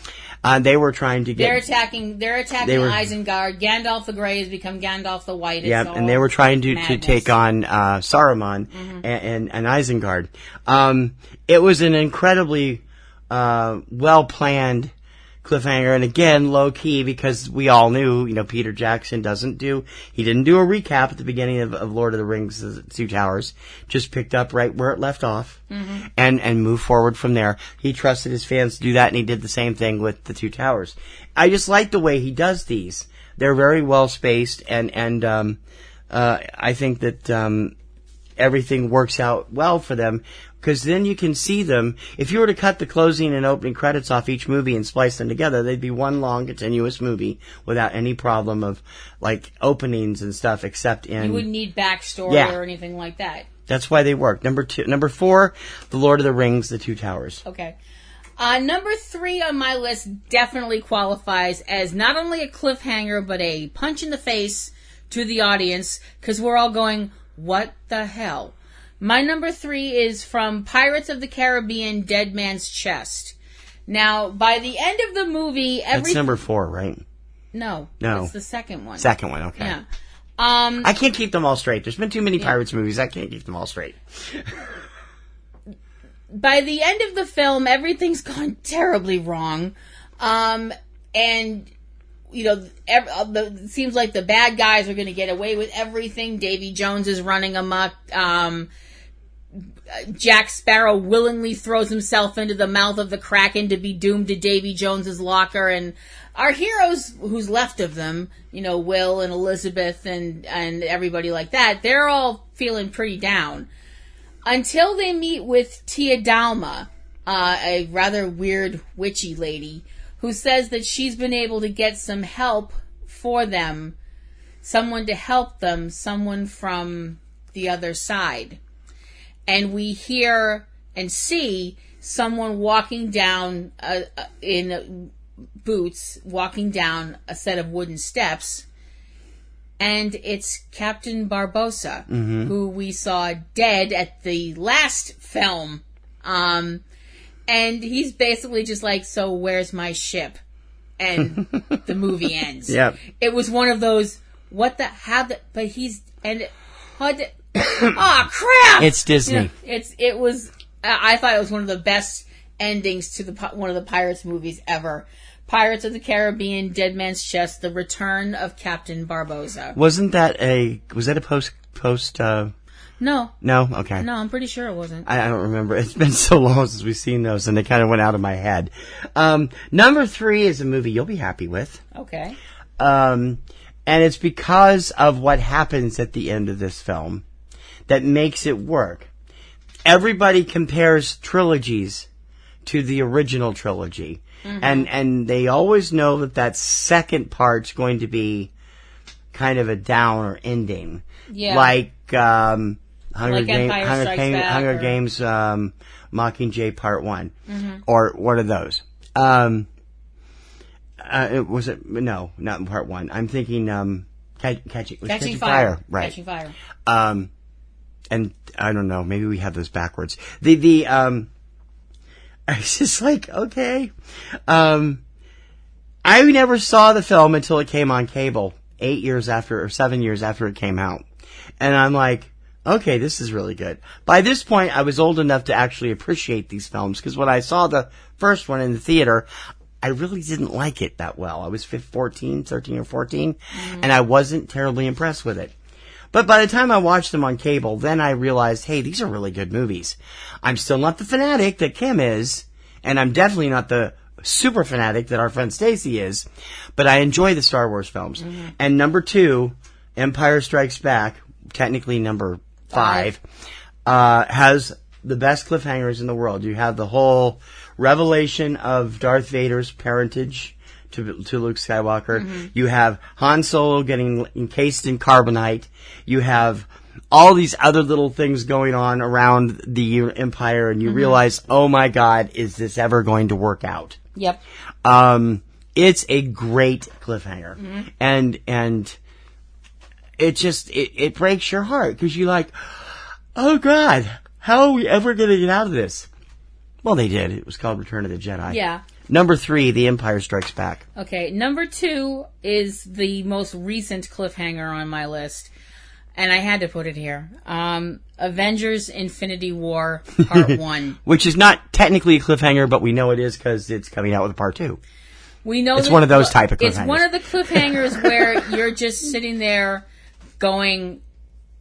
they? They were trying to get... They're attacking Isengard. Gandalf the Grey has become Gandalf the White. Yeah, and they were trying to take on Saruman and Isengard. It was an incredibly well-planned cliffhanger, and again, low-key, because we all knew, Peter Jackson didn't do a recap at the beginning of Lord of the Rings, The Two Towers, just picked up right where it left off, and moved forward from there. He trusted his fans to do that, and he did the same thing with The Two Towers. I just like the way he does these. They're very well-spaced, and I think that everything works out well for them, because then you can see them. If you were to cut the closing and opening credits off each movie and splice them together, they'd be one long, continuous movie without any problem of, openings and stuff, except in... You wouldn't need backstory or anything like that. That's why they work. Number 4, The Lord of the Rings, The Two Towers. Okay. Number 3 on my list definitely qualifies as not only a cliffhanger, but a punch in the face to the audience, because we're all going, what the hell? My number 3 is from Pirates of the Caribbean, Dead Man's Chest. Now, by the end of the movie... That's number 4, right? No. It's the second one. Second one, okay. Yeah. I can't keep them all straight. There's been too many Pirates movies. I can't keep them all straight. By the end of the film, everything's gone terribly wrong. And... it seems like the bad guys are going to get away with everything. Davy Jones is running amok. Jack Sparrow willingly throws himself into the mouth of the Kraken to be doomed to Davy Jones's locker. And our heroes, who's left of them, Will and Elizabeth and everybody like that, they're all feeling pretty down. Until they meet with Tia Dalma, a rather weird witchy lady, who says that she's been able to get some help for them, someone to help them, someone from the other side. And we hear and see someone walking down in boots, walking down a set of wooden steps, and it's Captain Barbossa, who we saw dead at the last film. And he's basically just like, so where's my ship? And the movie ends. Yep. It was one of those, what the, how the, but he's, and, oh crap! It's Disney. It was, I thought it was one of the best endings to one of the Pirates movies ever. Pirates of the Caribbean, Dead Man's Chest, The Return of Captain Barbossa. Was that a post, No. No? Okay. No, I'm pretty sure it wasn't. I don't remember. It's been so long since we've seen those, and they kind of went out of my head. Number 3 is a movie you'll be happy with. Okay. And it's because of what happens at the end of this film that makes it work. Everybody compares trilogies to the original trilogy. Mm-hmm. And they always know that second part's going to be kind of a downer ending. Yeah. Like, Hunger Games, Mockingjay Part 1. Mm-hmm. Or one of those. No, not Part 1. I'm thinking, Catching Fire. Right. Catching Fire. And I don't know, maybe we have those backwards. I was just like, okay. I never saw the film until it came on cable 7 years after it came out. And I'm like, okay, this is really good. By this point, I was old enough to actually appreciate these films, because when I saw the first one in the theater, I really didn't like it that well. I was 13 or 14, and I wasn't terribly impressed with it. But by the time I watched them on cable, then I realized, hey, these are really good movies. I'm still not the fanatic that Kim is, and I'm definitely not the super fanatic that our friend Stacy is, but I enjoy the Star Wars films. And number 2, Empire Strikes Back, technically number 5, has the best cliffhangers in the world. You have the whole revelation of Darth Vader's parentage to Luke Skywalker. You have Han Solo getting encased in carbonite. You have all these other little things going on around the Empire, and you realize, oh my God, is this ever going to work out? Yep. It's a great cliffhanger, and it just it breaks your heart because you're like, oh God, how are we ever going to get out of this? Well, they did. It was called Return of the Jedi. Yeah. Number 3, The Empire Strikes Back. Okay, number 2 is the most recent cliffhanger on my list, and I had to put it here. Avengers Infinity War Part 1. Which is not technically a cliffhanger, but we know it is because it's coming out with a Part 2. We know it's one of those type of cliffhangers. It's one of the cliffhangers where you're just sitting there going,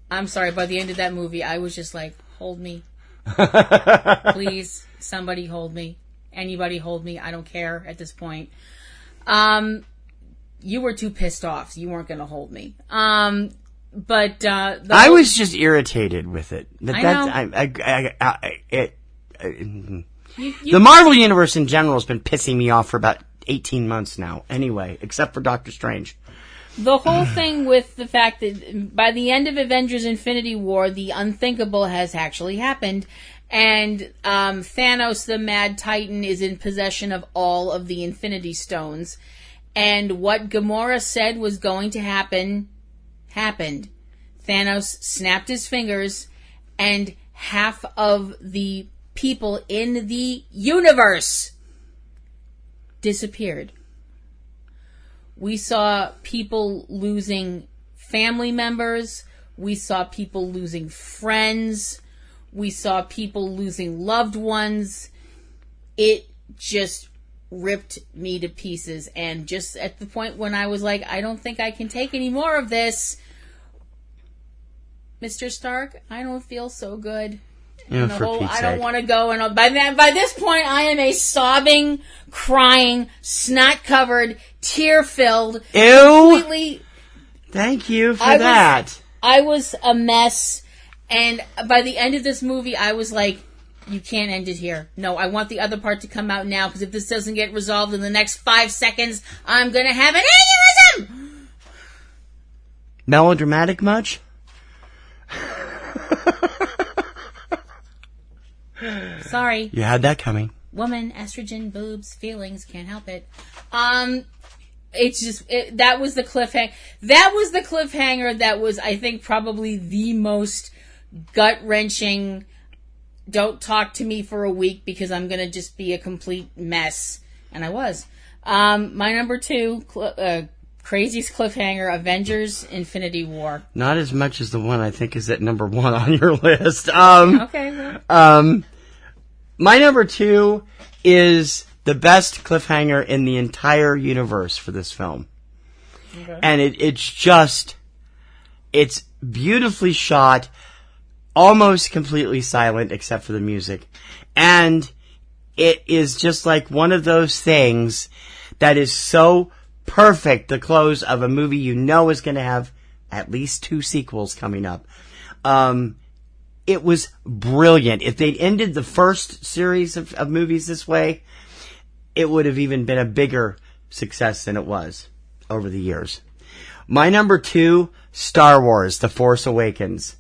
I'm sorry, by the end of that movie, I was just like, hold me. Please, somebody hold me. Anybody hold me. I don't care at this point. You were too pissed off. So you weren't going to hold me. But I was just irritated with it. The Marvel Universe in general has been pissing me off for about 18 months now. Anyway, except for Doctor Strange. The whole thing with the fact that by the end of Avengers Infinity War, the unthinkable has actually happened. And Thanos, the Mad Titan, is in possession of all of the Infinity Stones. And what Gamora said was going to happen, happened. Thanos snapped his fingers, and half of the people in the universe disappeared. We saw people losing family members. We saw people losing friends. We saw people losing loved ones. It just ripped me to pieces. And just at the point when I was like, I don't think I can take any more of this, Mr. Stark, I don't feel so good. And I don't want to go. And by this point, I am a sobbing, crying, snot-covered, tear-filled. Ew! Completely. Thank you for that. I was a mess. And by the end of this movie, I was like, you can't end it here. No, I want the other part to come out now, because if this doesn't get resolved in the next 5 seconds, I'm going to have an aneurysm! Melodramatic much? Sorry. You had that coming. Woman, estrogen, boobs, feelings, can't help it. It's just, that was the cliffhanger. That was the cliffhanger that was, I think, probably the most gut-wrenching, don't talk to me for a week because I'm going to just be a complete mess. And I was. My number 2, craziest cliffhanger, Avengers Infinity War. Not as much as the one I think is at number 1 on your list. Okay. Well. My number 2 is the best cliffhanger in the entire universe for this film. Okay. And it's beautifully shot, almost completely silent except for the music. And it is just like one of those things that is so perfect, the close of a movie you know is going to have at least 2 sequels coming up. It was brilliant. If they'd ended the first series of movies this way, it would have even been a bigger success than it was over the years. My number 2, Star Wars, The Force Awakens.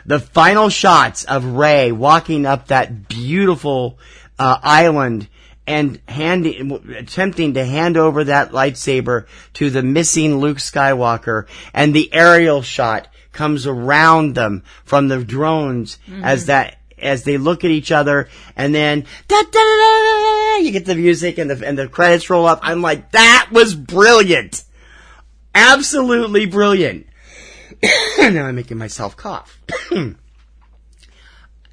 The final shots of Rey walking up that beautiful island and attempting to hand over that lightsaber to the missing Luke Skywalker, and the aerial shot comes around them from the drones as they look at each other, and then you get the music and the credits roll up. I'm like, that was brilliant, absolutely brilliant. Now I'm making myself cough.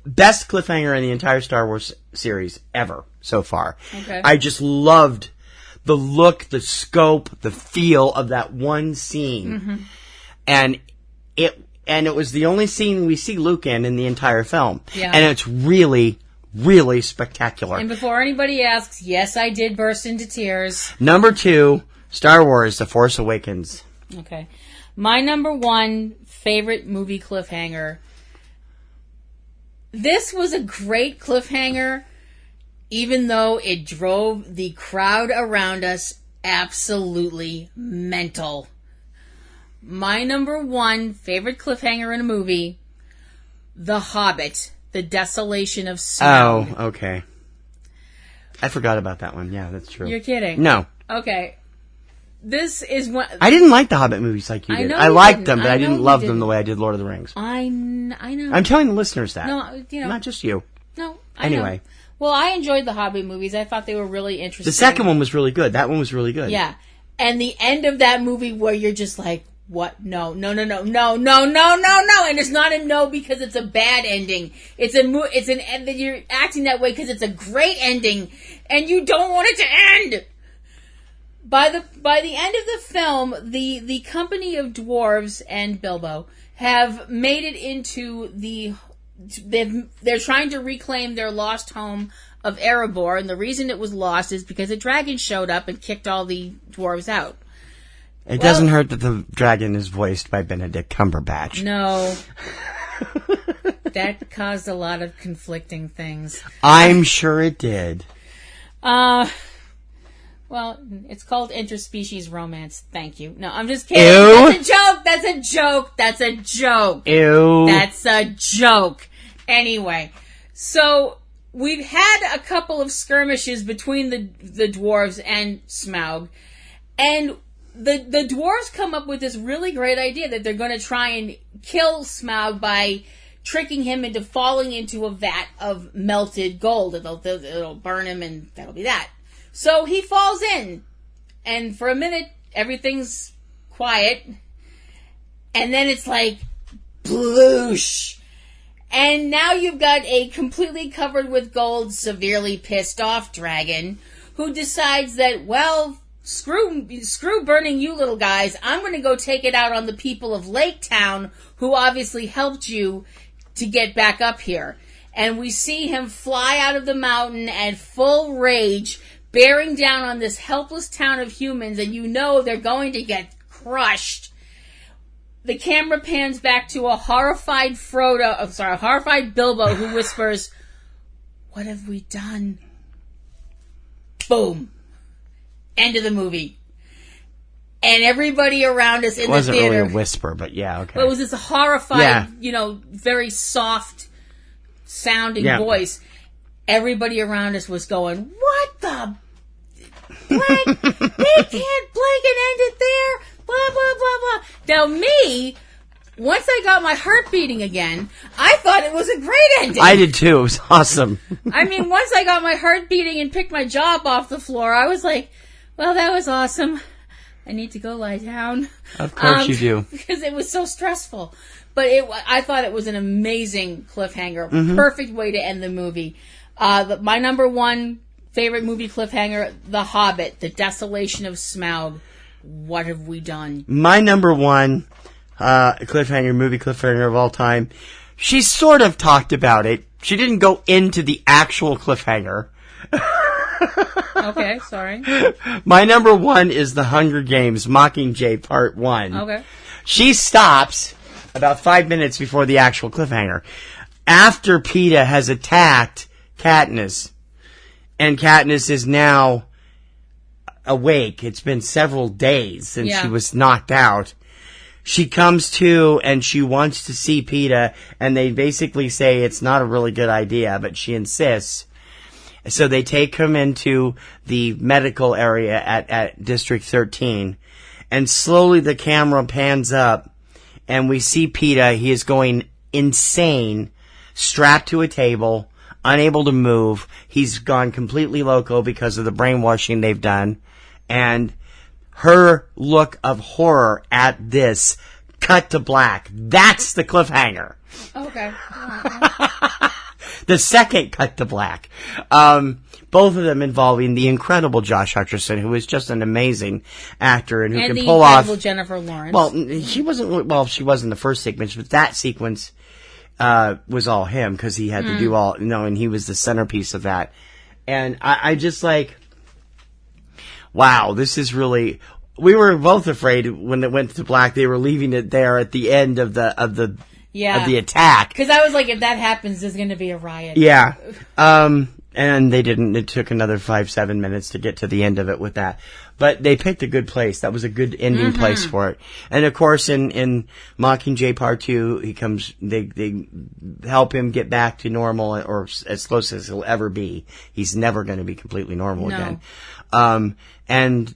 Best cliffhanger in the entire Star Wars series ever so far. Okay. I just loved the look, the scope, the feel of that one scene, and it was the only scene we see Luke in the entire film, and it's really, really spectacular. And before anybody asks, yes, I did burst into tears. Number 2, Star Wars: The Force Awakens. Okay. My number 1 favorite movie cliffhanger. This was a great cliffhanger, even though it drove the crowd around us absolutely mental. My number 1 favorite cliffhanger in a movie, The Hobbit, The Desolation of Smaug. Oh, okay. I forgot about that one. Yeah, that's true. You're kidding? No. Okay. This is one... I didn't like the Hobbit movies like you did. I liked them, but I didn't love them the way I did Lord of the Rings. I know. I'm telling the listeners that. No, Not just you. No, I know. Well, I enjoyed the Hobbit movies. I thought they were really interesting. The second one was really good. That one was really good. Yeah. And the end of that movie where you're just like, what? No. And it's not a no because it's a bad ending. It's an end that you're acting that way because it's a great ending and you don't want it to end. By the end of the film, the company of dwarves and Bilbo have made it into they're trying to reclaim their lost home of Erebor, and the reason it was lost is because a dragon showed up and kicked all the dwarves out. It doesn't hurt that the dragon is voiced by Benedict Cumberbatch. No. That caused a lot of conflicting things. I'm sure it did. Well, it's called interspecies romance. Thank you. No, I'm just kidding. Ew. That's a joke. That's a joke. That's a joke. Ew. That's a joke. Anyway, so we've had a couple of skirmishes between the dwarves and Smaug, and the dwarves come up with this really great idea that they're going to try and kill Smaug by tricking him into falling into a vat of melted gold. It'll burn him, and that'll be that. So he falls in, and for a minute, everything's quiet, and then it's like, bloosh. And now you've got a completely covered with gold, severely pissed off dragon, who decides that, well, screw burning you little guys, I'm going to go take it out on the people of Lake Town, who obviously helped you to get back up here. And we see him fly out of the mountain at full rage, bearing down on this helpless town of humans, and you know they're going to get crushed. The camera pans back to a horrified Bilbo, who whispers, "What have we done?" Boom. End of the movie. And everybody around us in the theater... It wasn't really a whisper, but yeah, okay. But it was this horrified, very soft sounding voice. Everybody around us was going, what the... What? They can't blank and end it there? Blah, blah, blah, blah. Now me, once I got my heart beating again, I thought it was a great ending. I did too. It was awesome. I mean, once I got my heart beating and picked my jaw up off the floor, I was like, well, that was awesome. I need to go lie down. Of course you do. Because it was so stressful. But I thought it was an amazing cliffhanger. Mm-hmm. Perfect way to end the movie. My number 1 favorite movie cliffhanger, The Hobbit, The Desolation of Smaug. What have we done? My number 1 movie cliffhanger of all time. She sort of talked about it. She didn't go into the actual cliffhanger. Okay, sorry. My number 1 is The Hunger Games Mockingjay Part 1. Okay. She stops about 5 minutes before the actual cliffhanger. After PETA has attacked Katniss, and Katniss is now awake. It's been several days since she was knocked out. She comes to and she wants to see PETA, and they basically say it's not a really good idea, but she insists. So they take him into the medical area at District 13, and slowly the camera pans up, and we see PETA. He is going insane, strapped to a table, unable to move. He's gone completely loco because of the brainwashing they've done. And her look of horror at this, cut to black. That's the cliffhanger. Okay. The second cut to black. Both of them involving the incredible Josh Hutcherson, who is just an amazing actor and who can pull off. And the incredible Jennifer Lawrence. Well, she was in the first sequence, but that sequence, was all him because he had to do all, and he was the centerpiece of that. And I just like, wow, this is really. We were both afraid when it went to black. They were leaving it there at the end of the attack. Because I was like, if that happens, there's going to be a riot. Yeah. And they didn't. It took another 5-7 minutes to get to the end of it with that. But they picked a good place. That was a good ending place for it. And of course, in Mockingjay Part 2, he comes. They help him get back to normal, or as close as he'll ever be. He's never going to be completely normal again. And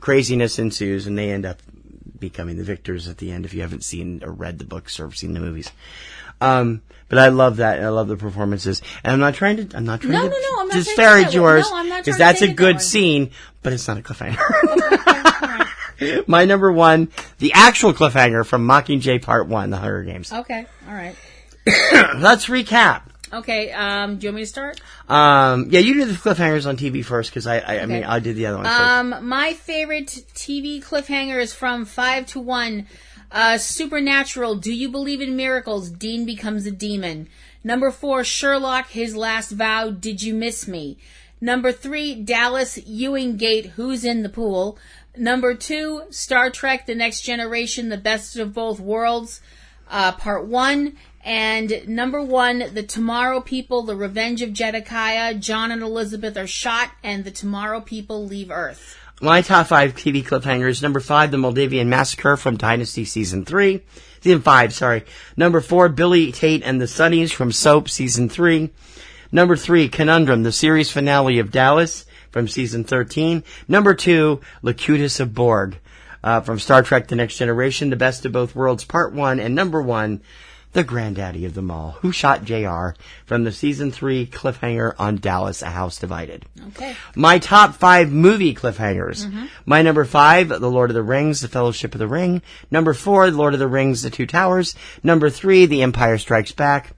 craziness ensues, and they end up becoming the victors at the end. If you haven't seen or read the books or seen the movies. But I love that, and I love the performances. And I'm not trying to disparage yours, because that's a good scene, but it's not a cliffhanger. Okay. My number one, the actual cliffhanger from Mockingjay Part 1, The Hunger Games. Okay, all right. Let's recap. Okay, do you want me to start? Yeah, you do the cliffhangers on TV first, because I mean, I did the other one first. My favorite TV cliffhanger is from 5 to 1. Supernatural, Do You Believe in Miracles? Dean Becomes a Demon. Number 4, Sherlock, His Last Vow, Did You Miss Me? Number 3, Dallas, Ewing Gate, Who's in the Pool? Number 2, Star Trek, The Next Generation, The Best of Both Worlds, Part 1. And number 1, The Tomorrow People, The Revenge of Jedediah, John and Elizabeth are shot, and the Tomorrow People leave Earth. My top 5 TV cliffhangers. Number 5, The Moldavian Massacre from Dynasty Season 5, sorry. Number 4, Billy Tate and the Sunnies from Soap Season 3. Number 3, Conundrum, the series finale of Dallas from Season 13. Number 2, Locutus of Borg from Star Trek The Next Generation, The Best of Both Worlds Part 1. And number 1, the granddaddy of them all, Who Shot JR, from the Season 3 cliffhanger on Dallas, A House Divided. Okay. My top 5 movie cliffhangers. My number 5, The Lord of the Rings, The Fellowship of the Ring. Number 4, The Lord of the Rings, The Two Towers. Number 3, The Empire Strikes Back.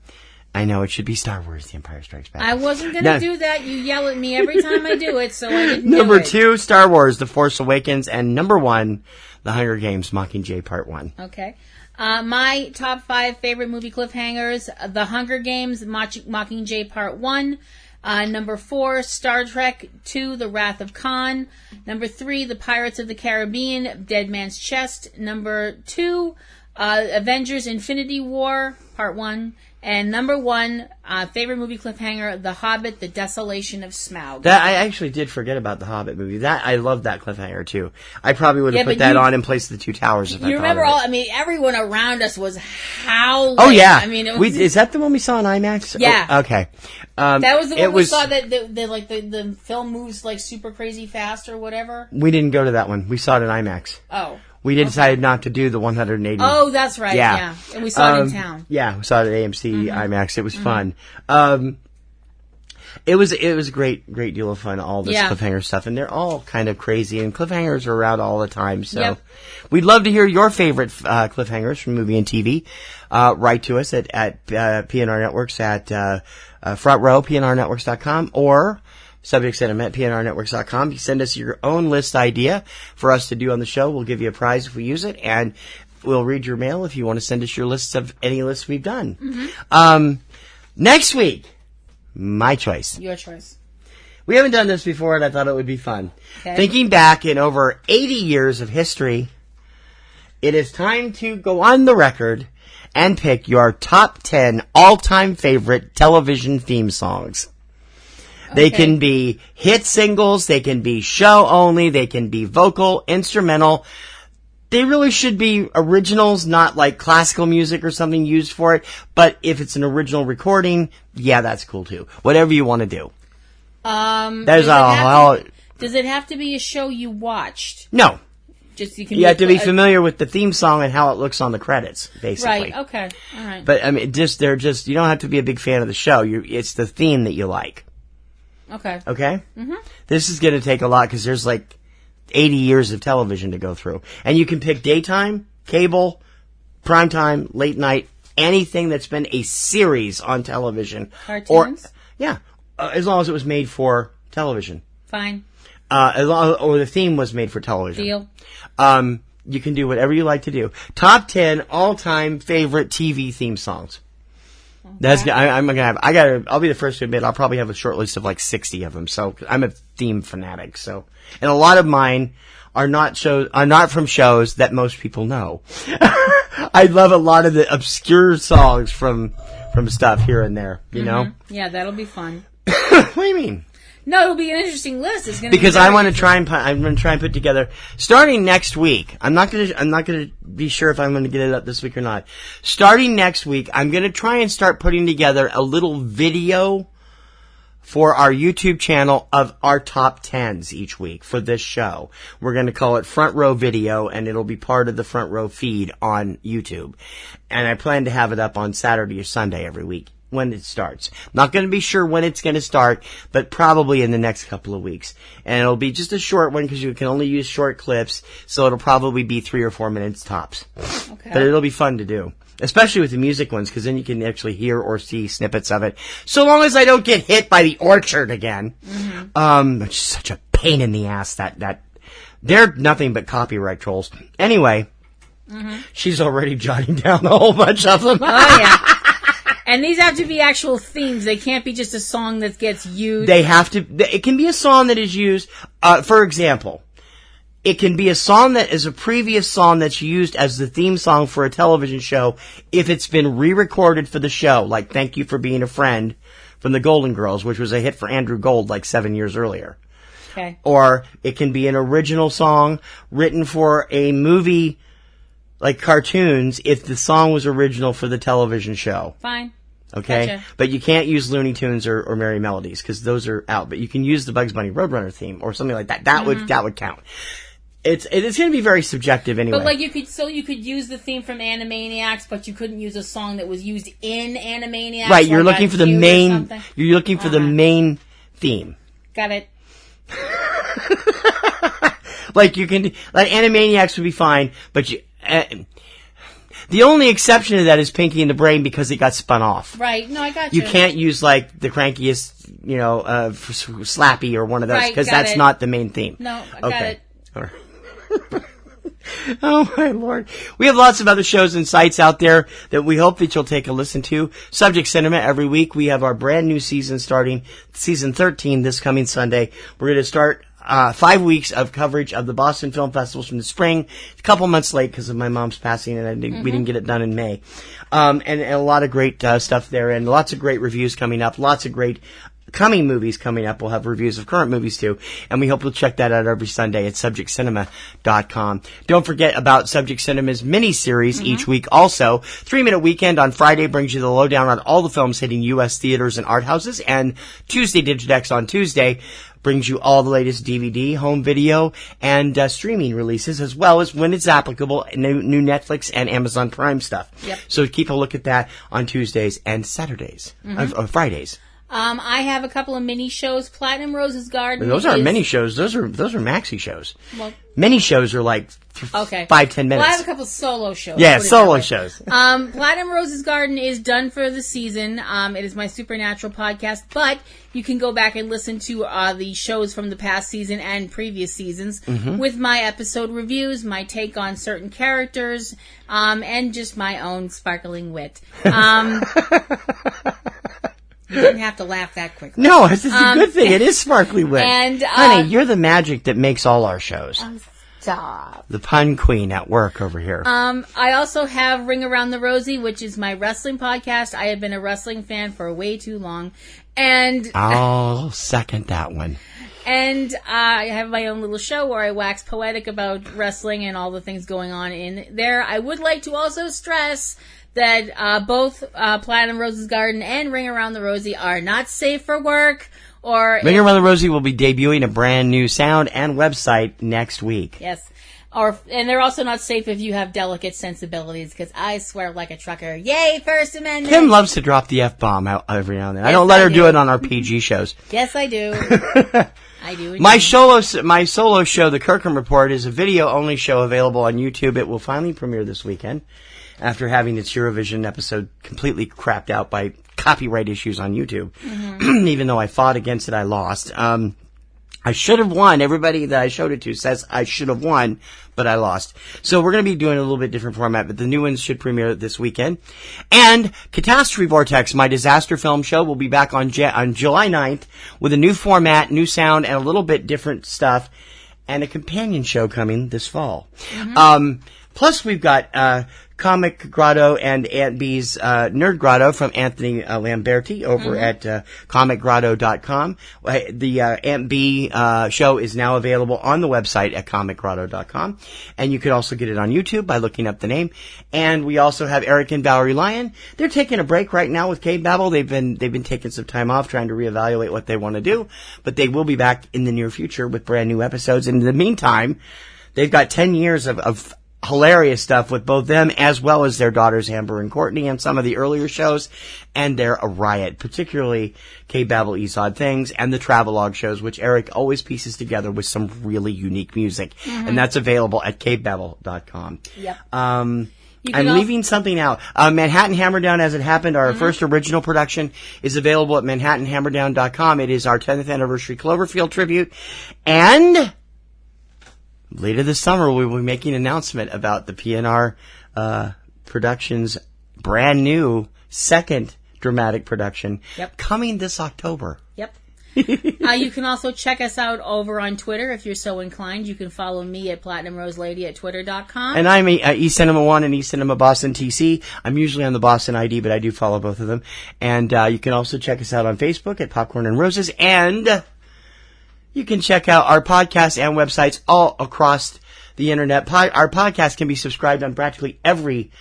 I know, it should be Star Wars, The Empire Strikes Back. I wasn't going to do that. You yell at me every time I do it, so I didn't do it. Number 2, Star Wars, The Force Awakens. And number 1, The Hunger Games, Mockingjay Part 1. Okay. My top 5 favorite movie cliffhangers: The Hunger Games, Mockingjay Part 1. Number 4, Star Trek 2, The Wrath of Khan. Number 3, The Pirates of the Caribbean, Dead Man's Chest. Number 2, Avengers Infinity War, Part 1. And number 1, favorite movie cliffhanger, The Hobbit, The Desolation of Smaug. That I actually did forget about the Hobbit movie. That I loved that cliffhanger too. I probably would have put that on in place of the Two Towers. If I remember everyone around us was howling. Oh yeah, I mean, is that the one we saw in IMAX? Yeah. Oh, okay. That was the one we saw that the film moves like super crazy fast or whatever. We didn't go to that one. We saw it in IMAX. Oh. We decided not to do the 180. Oh, that's right. Yeah. And we saw it in town. Yeah, we saw it at AMC IMAX. It was fun. It was a great deal of fun. All this cliffhanger stuff, and they're all kind of crazy. And cliffhangers are around all the time. So we'd love to hear your favorite cliffhangers from movie and TV. Write to us at PNRNetworks at front row PNRNetworks.com or Subject Cinema at PNRNetworks.com. You send us your own list idea for us to do on the show. We'll give you a prize if we use it, and we'll read your mail if you want to send us your lists of any lists we've done. Next week, my choice. Your choice. We haven't done this before, and I thought it would be fun. Okay. Thinking back in over 80 years of history, it is time to go on the record and pick your top 10 all-time favorite television theme songs. They can be hit singles, they can be show only, they can be vocal, instrumental. They really should be originals, not like classical music or something used for it. But if it's an original recording, yeah, that's cool too. Whatever you want to do. Does it have to be a show you watched? No. You have to be familiar with the theme song and how it looks on the credits, basically. Right, okay. All right. But I mean, you don't have to be a big fan of the show. It's the theme that you like. Okay. Okay? Mm-hmm. This is going to take a lot because there's like 80 years of television to go through. And you can pick daytime, cable, primetime, late night, anything that's been a series on television. Cartoons? As long as it was made for television. Fine. Or the theme was made for television. Deal. You can do whatever you like to do. Top 10 all-time favorite TV theme songs. I'll be the first to admit I'll probably have a short list of like 60 of them. So I'm a theme fanatic. So, and a lot of mine are not from shows that most people know. I love a lot of the obscure songs from stuff here and there, you know? Yeah, that'll be fun. What do you mean? No, it'll be an interesting list. It's going because I'm going to try and put together starting next week. I'm not going to be sure if I'm going to get it up this week or not. Starting next week, I'm going to try and start putting together a little video for our YouTube channel of our top 10s each week for this show. We're going to call it Front Row Video, and it'll be part of the Front Row feed on YouTube. And I plan to have it up on Saturday or Sunday every week when it starts. Not going to be sure when it's going to start, but probably in the next couple of weeks. And it'll be just a short one because you can only use short clips, so it'll probably be 3 or 4 minutes tops. Okay. But it'll be fun to do. Especially with the music ones, because then you can actually hear or see snippets of it. So long as I don't get hit by the orchard again. Which is such a pain in the ass, that they're nothing but copyright trolls. Anyway, she's already jotting down a whole bunch of them. Oh, yeah. And these have to be actual themes. They can't be just a song that gets used. They have to, it can be a song that is used, for example, it can be a song that is a previous song that's used as the theme song for a television show if it's been re-recorded for the show, like Thank You for Being a Friend from the Golden Girls, which was a hit for Andrew Gold like 7 years earlier. Okay. Or it can be an original song written for a movie like cartoons if the song was original for the television show. Fine. Okay? Gotcha. But you can't use Looney Tunes or Merry Melodies because those are out. But you can use the Bugs Bunny Roadrunner theme or something like that. That would count. It's going to be very subjective anyway. But like you could use the theme from Animaniacs, but you couldn't use a song that was used in Animaniacs. Right, you're looking for the main. You're looking for the main theme. Got it. Like Animaniacs would be fine, but the only exception to that is Pinky and the Brain because it got spun off. Right. No, I got you. You can't use like the crankiest, Slappy or one of those because that's not the main theme. No, I got it. All right. Oh my Lord. We have lots of other shows and sites out there that we hope that you'll take a listen to. Subject Cinema every week. We have our brand new season starting season 13 this coming Sunday. We're going to start 5 weeks of coverage of the Boston Film Festivals from the spring. A couple months late because of my mom's passing and we didn't get it done in May. And a lot of great stuff there and lots of great reviews coming up. Lots of great coming movies coming up. We'll have reviews of current movies too. And we hope you'll check that out every Sunday at subjectcinema.com. Don't forget about Subject Cinema's mini-series each week also. 3-Minute Weekend on Friday brings you the lowdown on all the films hitting U.S. theaters and art houses. And Tuesday Digidex on Tuesday brings you all the latest DVD, home video, and streaming releases, as well as, when it's applicable, new Netflix and Amazon Prime stuff. Yep. So keep a look at that on Tuesdays and Saturdays, or Fridays. I have a couple of mini shows. Platinum Rose's Garden. Those aren't mini shows. Those are maxi shows. Well, mini shows are like 5-10 minutes. Well, I have a couple of solo shows. Yeah, solo shows. Platinum Rose's Garden is done for the season. It is my supernatural podcast, but you can go back and listen to the shows from the past season and previous seasons with my episode reviews, my take on certain characters, and just my own sparkling wit. You didn't have to laugh that quickly. No, it's a good thing. It is sparkly wit. And, honey, you're the magic that makes all our shows. Stop. The pun queen at work over here. I also have Ring Around the Rosie, which is my wrestling podcast. I have been a wrestling fan for way too long. And I'll second that one. And I have my own little show where I wax poetic about wrestling and all the things going on in there. I would like to also stress that both Platinum Rose's Garden and Ring Around the Rosie are not safe for work. Ring Around the Rosie will be debuting a brand new sound and website next week. Yes. And they're also not safe if you have delicate sensibilities, because I swear like a trucker. Yay, First Amendment! Kim loves to drop the F-bomb out every now and then. Yes, I don't let her do it on our PG shows. Yes, I do. I do. My solo show, The Kirkham Report, is a video-only show available on YouTube. It will finally premiere this weekend, after having its Eurovision episode completely crapped out by copyright issues on YouTube. Even though I fought against it, I lost. I should have won. Everybody that I showed it to says I should have won, but I lost. So we're going to be doing a little bit different format, but the new ones should premiere this weekend. And Catastrophe Vortex, my disaster film show, will be back on July 9th with a new format, new sound, and a little bit different stuff, and a companion show coming this fall. Plus, we've got Comic Grotto and Aunt B's Nerd Grotto from Anthony Lamberti over at comicgrotto.com. The Aunt B show is now available on the website at comicgrotto.com. And you could also get it on YouTube by looking up the name. And we also have Eric and Valerie Lyon. They're taking a break right now with Cavebabble. They've been taking some time off trying to reevaluate what they want to do. But they will be back in the near future with brand new episodes. And in the meantime, they've got 10 years of hilarious stuff with both them as well as their daughters Amber and Courtney and some of the earlier shows, and they're a riot, particularly Cavebabble Eats Odd Things and the Travelogue shows, which Eric always pieces together with some really unique music. And that's available at cavebabble.com. Yep. I'm leaving something out. Manhattan Hammerdown As It Happened, our first original production, is available at manhattanhammerdown.com. It is our 10th anniversary Cloverfield tribute. And later this summer, we will be making an announcement about the PNR Productions' brand new second dramatic production coming this October. Yep. You can also check us out over on Twitter if you're so inclined. You can follow me at PlatinumRoseLady at Twitter.com. And I'm eCinemaOne and eCinemaBoston TC. I'm usually on the Boston ID, but I do follow both of them. And you can also check us out on Facebook at Popcorn and Roses. And you can check out our podcasts and websites all across the internet. Our podcast can be subscribed on practically every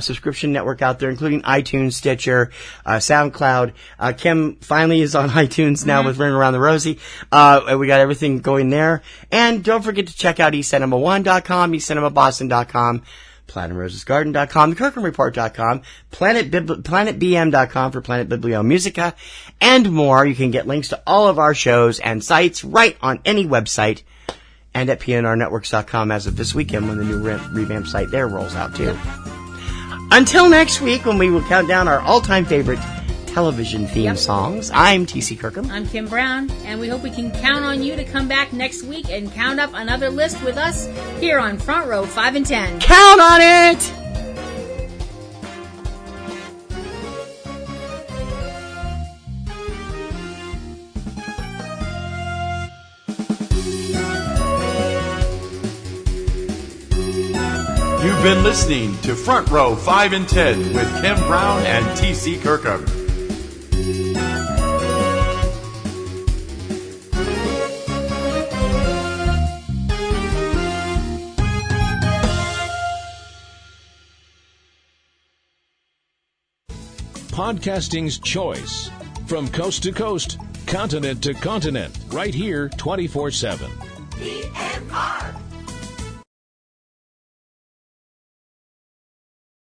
subscription network out there, including iTunes, Stitcher, SoundCloud. Kim finally is on iTunes now with Ring Around the Rosie. We got everything going there. And don't forget to check out eCinemaOne.com, eCinemaBoston.com, PlatinumRosesGarden.com, TheKirkhamReport.com, PlanetBM.com for Planet BiblioMusica, and more. You can get links to all of our shows and sites right on any website and at PNRNetworks.com as of this weekend when the new revamped site there rolls out too. Until next week when we will count down our all-time favorite television theme songs. I'm T.C. Kirkham. I'm Kim Brown, and we hope we can count on you to come back next week and count up another list with us here on Front Row 5 and 10. Count on it! You've been listening to Front Row 5 and 10 with Kim Brown and T.C. Kirkham. Podcasting's choice. From coast to coast, continent to continent, right here 24/7.